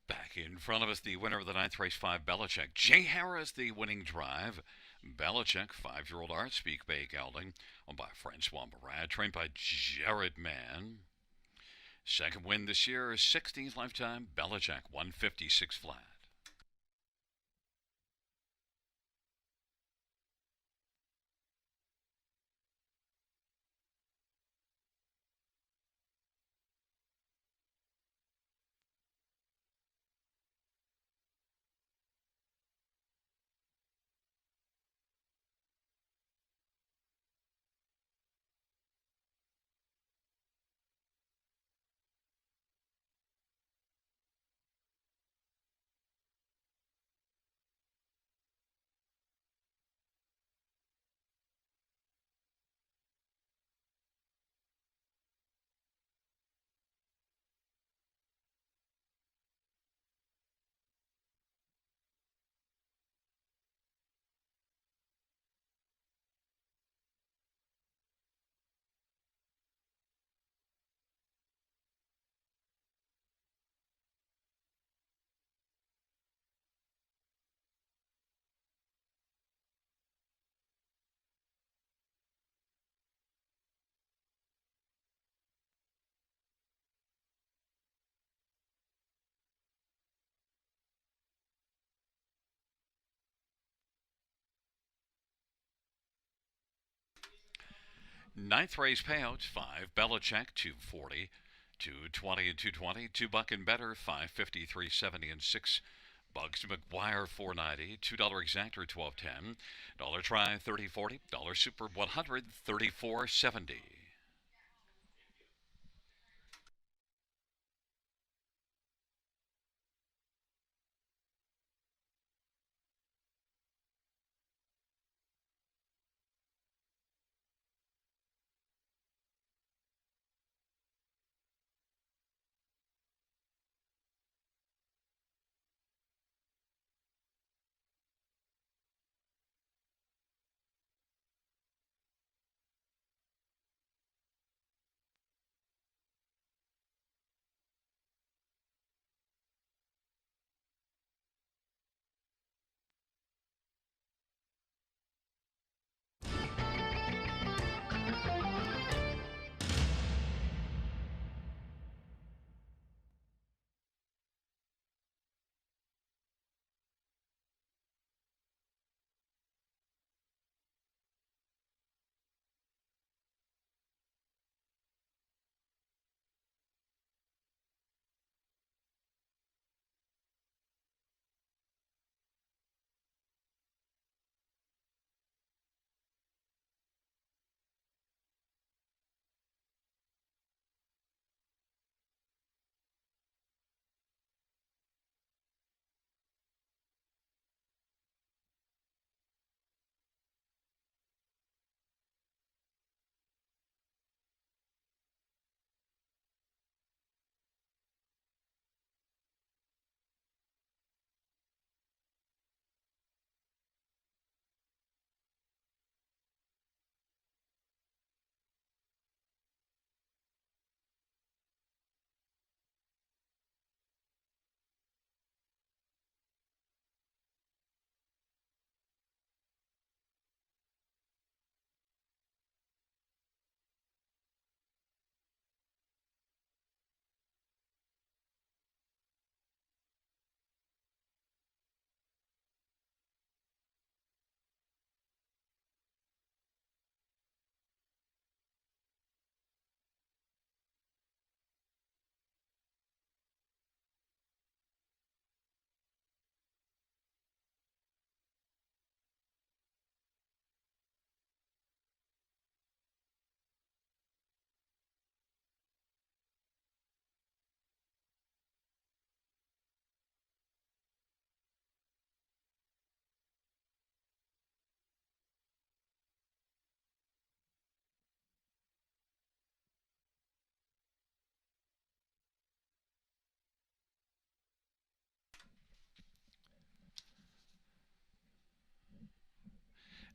Back in front of us, the winner of the 9th race, 5, Belichick. Jay Harris, the winning drive. Belichick, 5-year-old Art Speak Bay Gelding, owned by Francois Murat, trained by Jared Mann. Second win this year, 16th lifetime, Belichick, 156 flat. Ninth race payouts: 5 Belichick, 240, 220 and 220, 2 Buck and Better, 550, 370 and 6 Bugs McGuire, 490, $2 exactor, 1210, dollar try, 3040, dollar super, 100, 3470.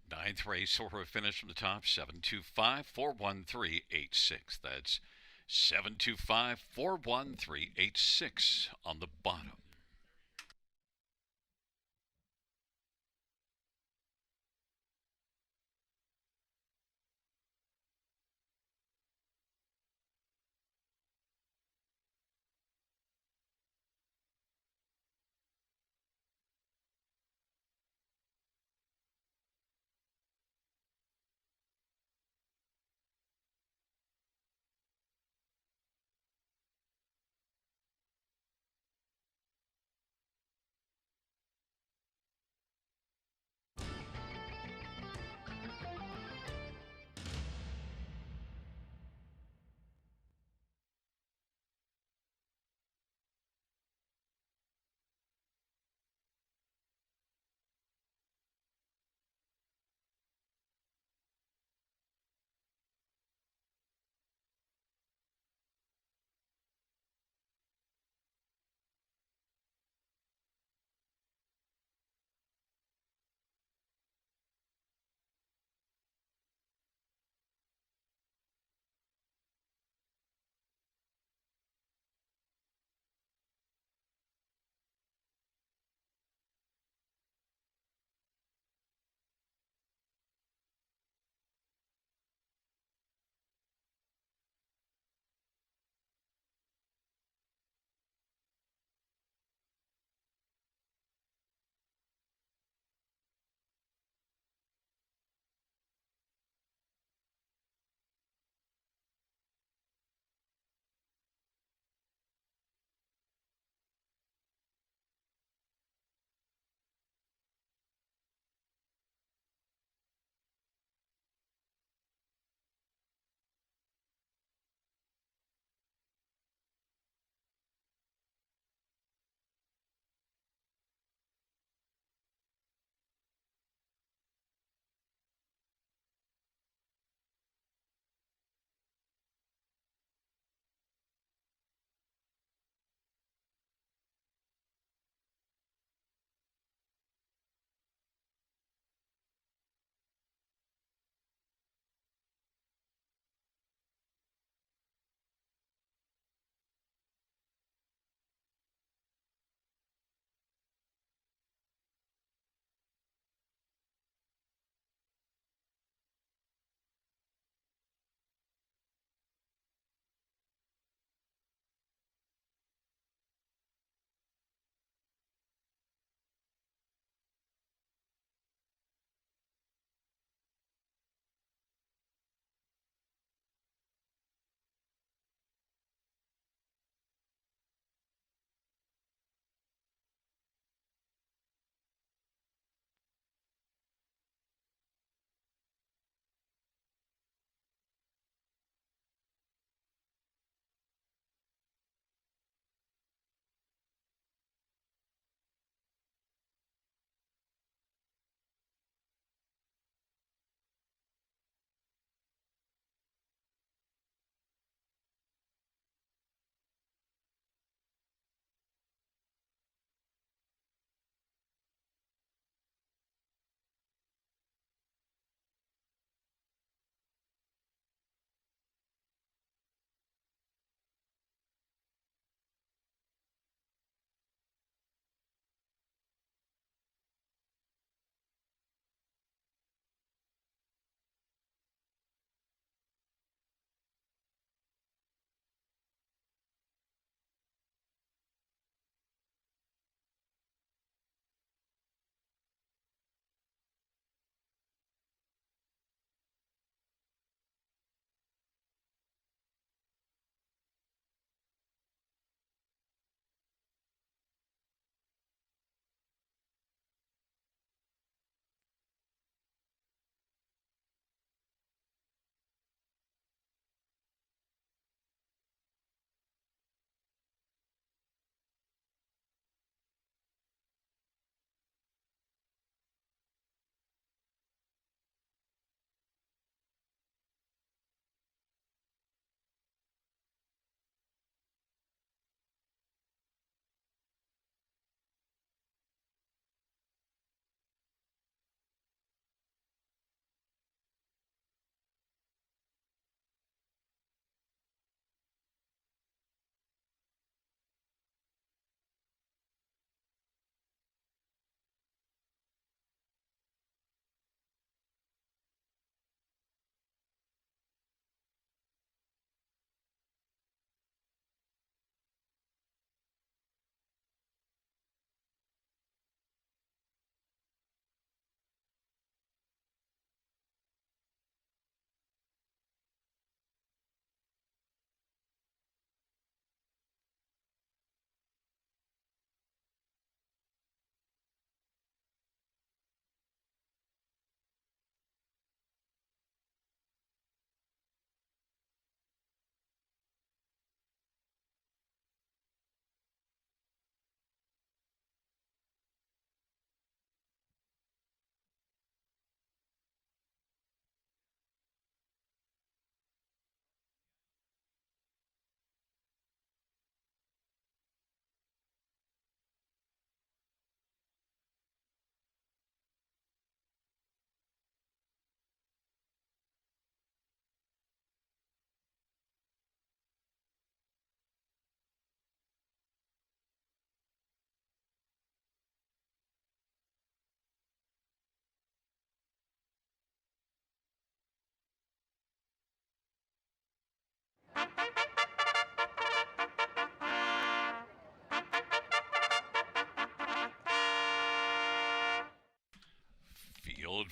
Ninth race order of finish from the top: 725 41386. That's 725 41386 on the bottom.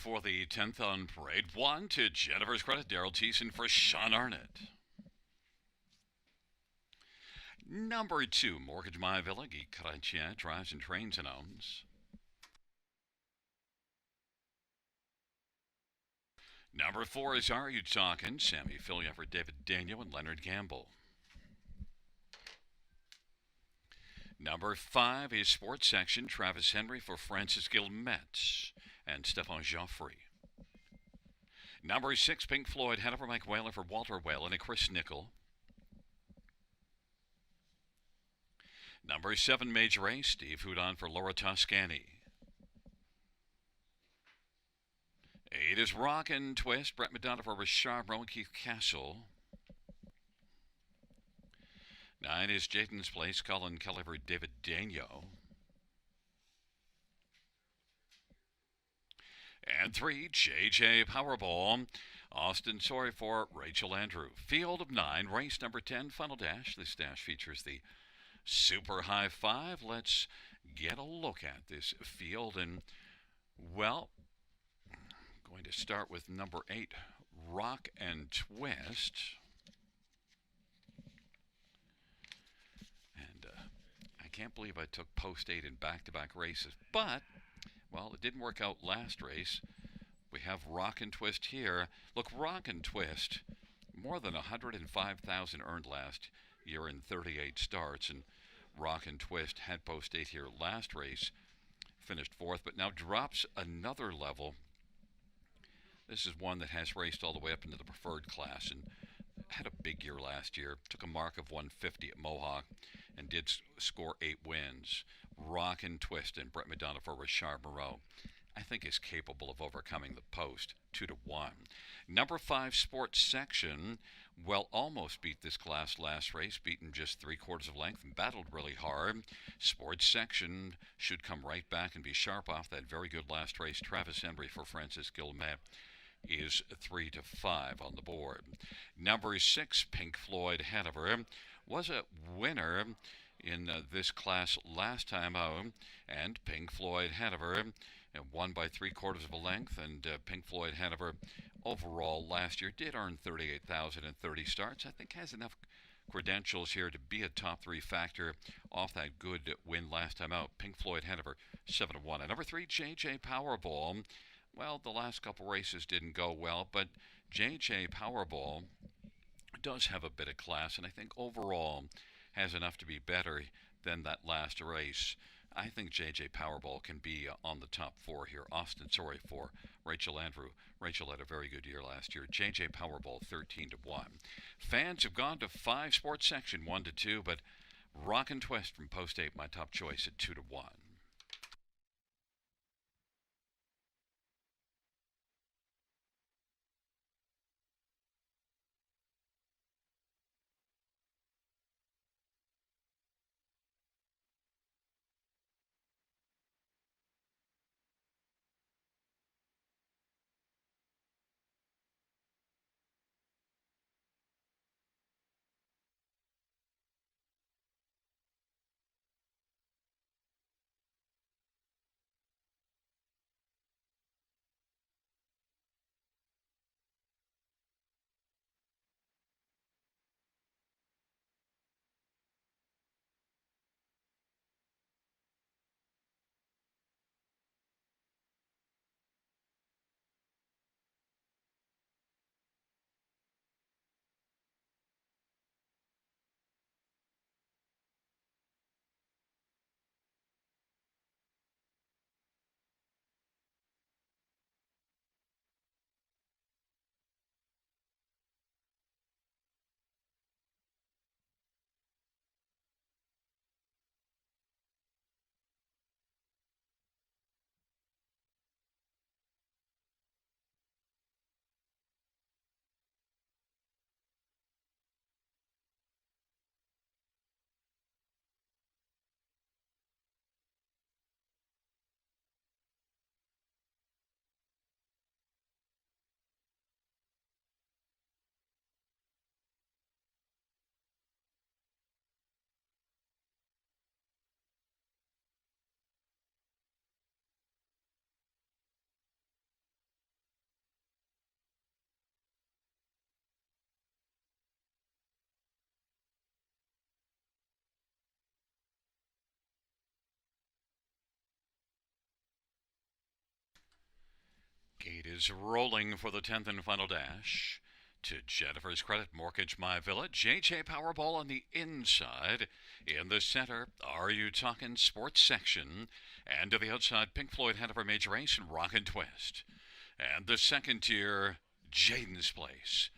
for the 10th on parade. 1 to Jennifer's credit, Daryl Thiessen for Sean Arnott. Number 2, Mortgage My Villa, Guy Chrétien, drives and trains and owns. Number 4 is Are You Talking? Sammy Filia for David Daniel and Leonard Gamble. Number 5 is Sports Section, Travis Henry for Francis Gilmet and Stephane Joffrey. Number 6, Pink Floyd, Hanover Mike Whaler for Walter Whalen and Chris Nickel. Number 7, Major A, Steve Houdon for Laura Toscani. 8 is Rockin' Twist, Brett Madonna for Richard Rowan, Keith Castle. 9 is Jayden's Place, Colin Kelly for David Daniel. And 3, JJ Powerball, Austin Sorry for Rachel Andrew. Field of 9, race number 10, Final Dash. This dash features the Super High 5. Let's get a look at this field. And, well, going to start with number 8, Rock and Twist. And I can't believe I took post 8 in back-to-back races. But, well, it didn't work out last race. We have Rock and Twist here. Look, Rock and Twist, more than 105,000 earned last year in 38 starts. And Rock and Twist had post 8 here last race, finished 4th, but now drops another level. This is one that has raced all the way up into the preferred class and had a big year last year. Took a mark of 150 at Mohawk and did score 8 wins. Rock and Twist and Brett Madonna for Richard Moreau, I think, is capable of overcoming the post 2-1. Number 5, Sports Section, well, almost beat this class last race, beaten just 3/4 of length and battled really hard. Sports Section should come right back and be sharp off that very good last race. Travis Henry for Francis Gilmet is 3-5 on the board. Number 6, Pink Floyd Hanover, was a winner in this class last time out, and Pink Floyd Hanover won by 3/4 of a length, and Pink Floyd Hanover overall last year did earn 38,030 starts. I think has enough credentials here to be a top 3 factor off that good win last time out. Pink Floyd Hanover 7-1. And number 3, JJ Powerball. Well, the last couple races didn't go well, but JJ Powerball does have a bit of class, and I think overall has enough to be better than that last race. I think JJ Powerball can be on the top 4 here. Austin Sorry for Rachel Andrew. Rachel had a very good year last year. JJ Powerball 13-1. Fans have gone to 5, Sports Section 1-2, but Rock and Twist from Post 8, my top choice at 2-1. lead is rolling for the 10th and final dash. To Jennifer's credit, Mortgage My Villa. JJ Powerball on the inside. In the center, Are You Talking Sports section. And to the outside, Pink Floyd, Hanover Major Ace, and Rock and Twist. And the second tier, Jaden's Place.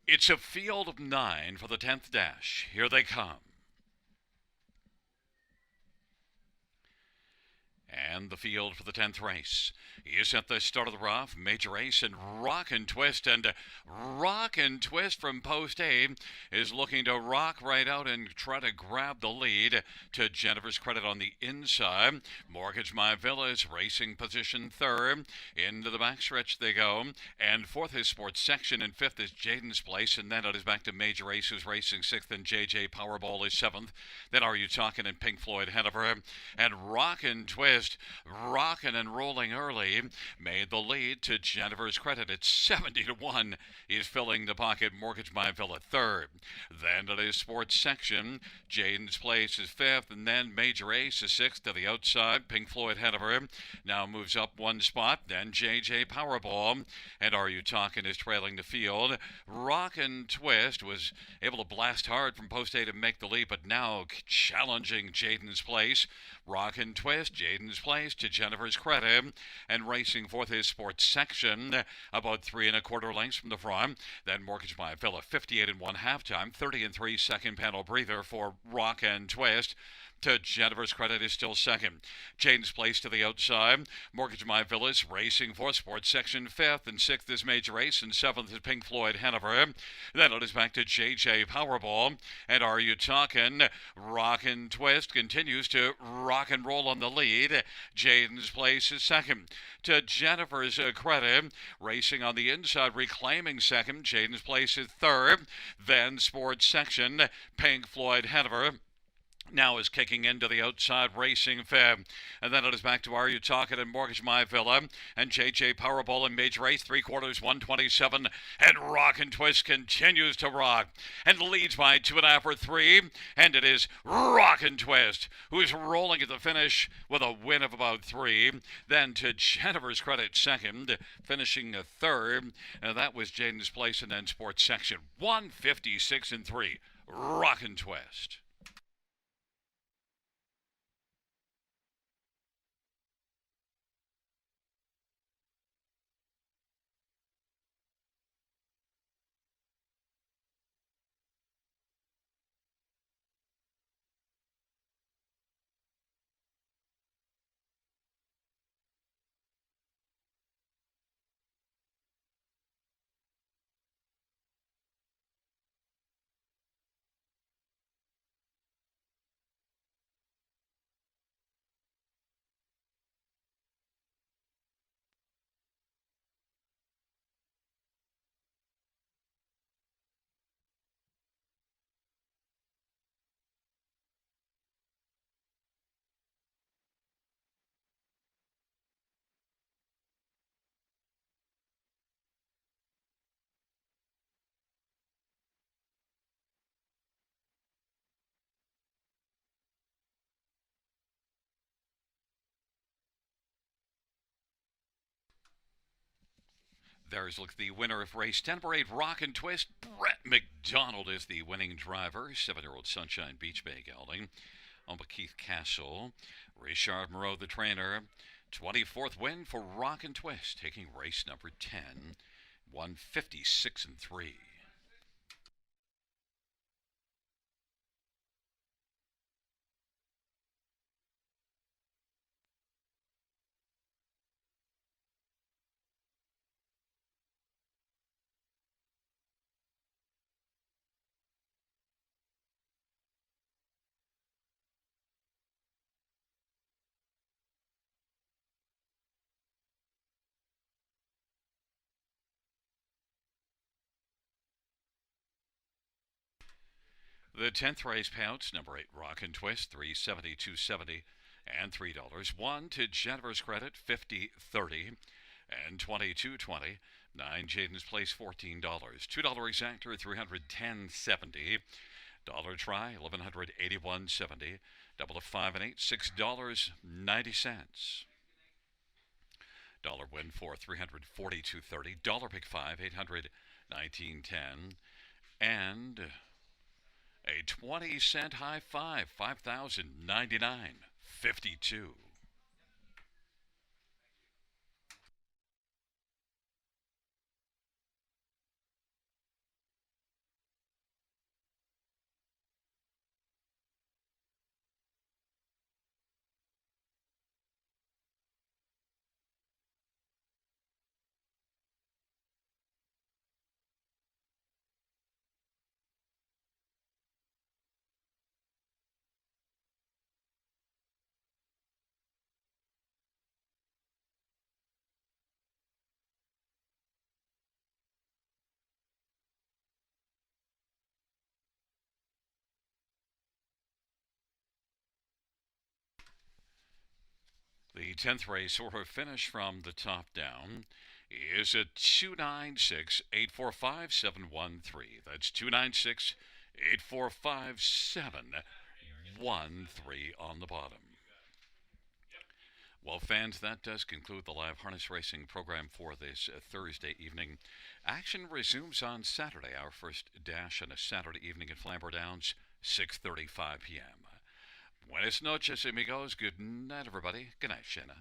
It's a field of 9 for the 10th dash. Here they come. And the field for the 10th race is at the start of the rough. Major Ace and Rock and Twist. And Rock and Twist from post A is looking to rock right out and try to grab the lead. To Jennifer's credit on the inside, Mortgage My Villa is racing position third. Into the backstretch they go. And fourth is Sports Section, and fifth is Jaden's Place. And then it is back to Major Ace, who's racing sixth, and JJ Powerball is seventh. Then Are You Talking and Pink Floyd Hanover. And Rock and Twist, rocking and rolling early, made the lead. To Jennifer's credit, it's 70-1. He's filling the pocket. Mortgage My Villa third. Then it is Sports Section. Jaden's Place is fifth, and then Major Ace is sixth. To the outside, Pink Floyd Hanover now moves up one spot. Then JJ Powerball, and Are You Talking is trailing the field. Rock and Twist was able to blast hard from post A to make the lead, but now challenging Jaden's Place. Rock and Twist, Jaden's Place, to Jennifer's credit, and racing fourth is Sports Section, about 3 1/4 lengths from the front. Then Mortgage My Villa, 58-1 halftime, 30-3 second panel breather for Rock and Twist. To Jennifer's credit is still second. Jaden's Place to the outside. Mortgage My Villa's racing for Sports Section fifth, and sixth is Major Ace, and seventh is Pink Floyd Hanover. Then it is back to JJ Powerball, and Are You Talking? Rock and Twist continues to rock and roll on the lead. Jaden's Place is second. To Jennifer's credit, racing on the inside, reclaiming second. Jaden's Place is third. Then Sports Section, Pink Floyd Hanover now is kicking into the outside, racing fifth. And then it is back to Are You Talking and Mortgage My Villa, and JJ Powerball and Major Ace, 3/4, 127. And Rock and Twist continues to rock and leads by 2.5 or 3. And it is Rock and Twist who's rolling at the finish with a win of about 3. Then to Jennifer's credit, second, finishing third. And that was Jaden's Place, and then Sports Section, 156-3. Rock and Twist. There's look the winner of race 10 for 8, Rock and Twist. Brett McDonald is the winning driver. 7-year-old Sunshine Beach Bay gelding. On by Keith Castle. Richard Moreau, the trainer. 24th win for Rock and Twist, taking race number 10. 156-3. The 10th race payouts, number 8, Rock and Twist, $370, $270, and $3. 1 to Jennifer's credit, 50-30, and 22-20. 9 Jaden's Place, $14. $2 exactor, $310.70. Dollar try, $1,181.70. Double to 5 and 8, $6.90. Dollar win for 342.30. Dollar pick 5, 800, 1910. And a 20-cent high five, 5,099.52. The 10th race order finish from the top down is at 296-845-713. That's 296-845-713 on the bottom. Well, fans, that does conclude the live harness racing program for this Thursday evening. Action resumes on Saturday. Our first dash on a Saturday evening at Flamboro Downs, 6:35 p.m. Buenas noches, amigos. Good night, everybody. Good night, Shanna.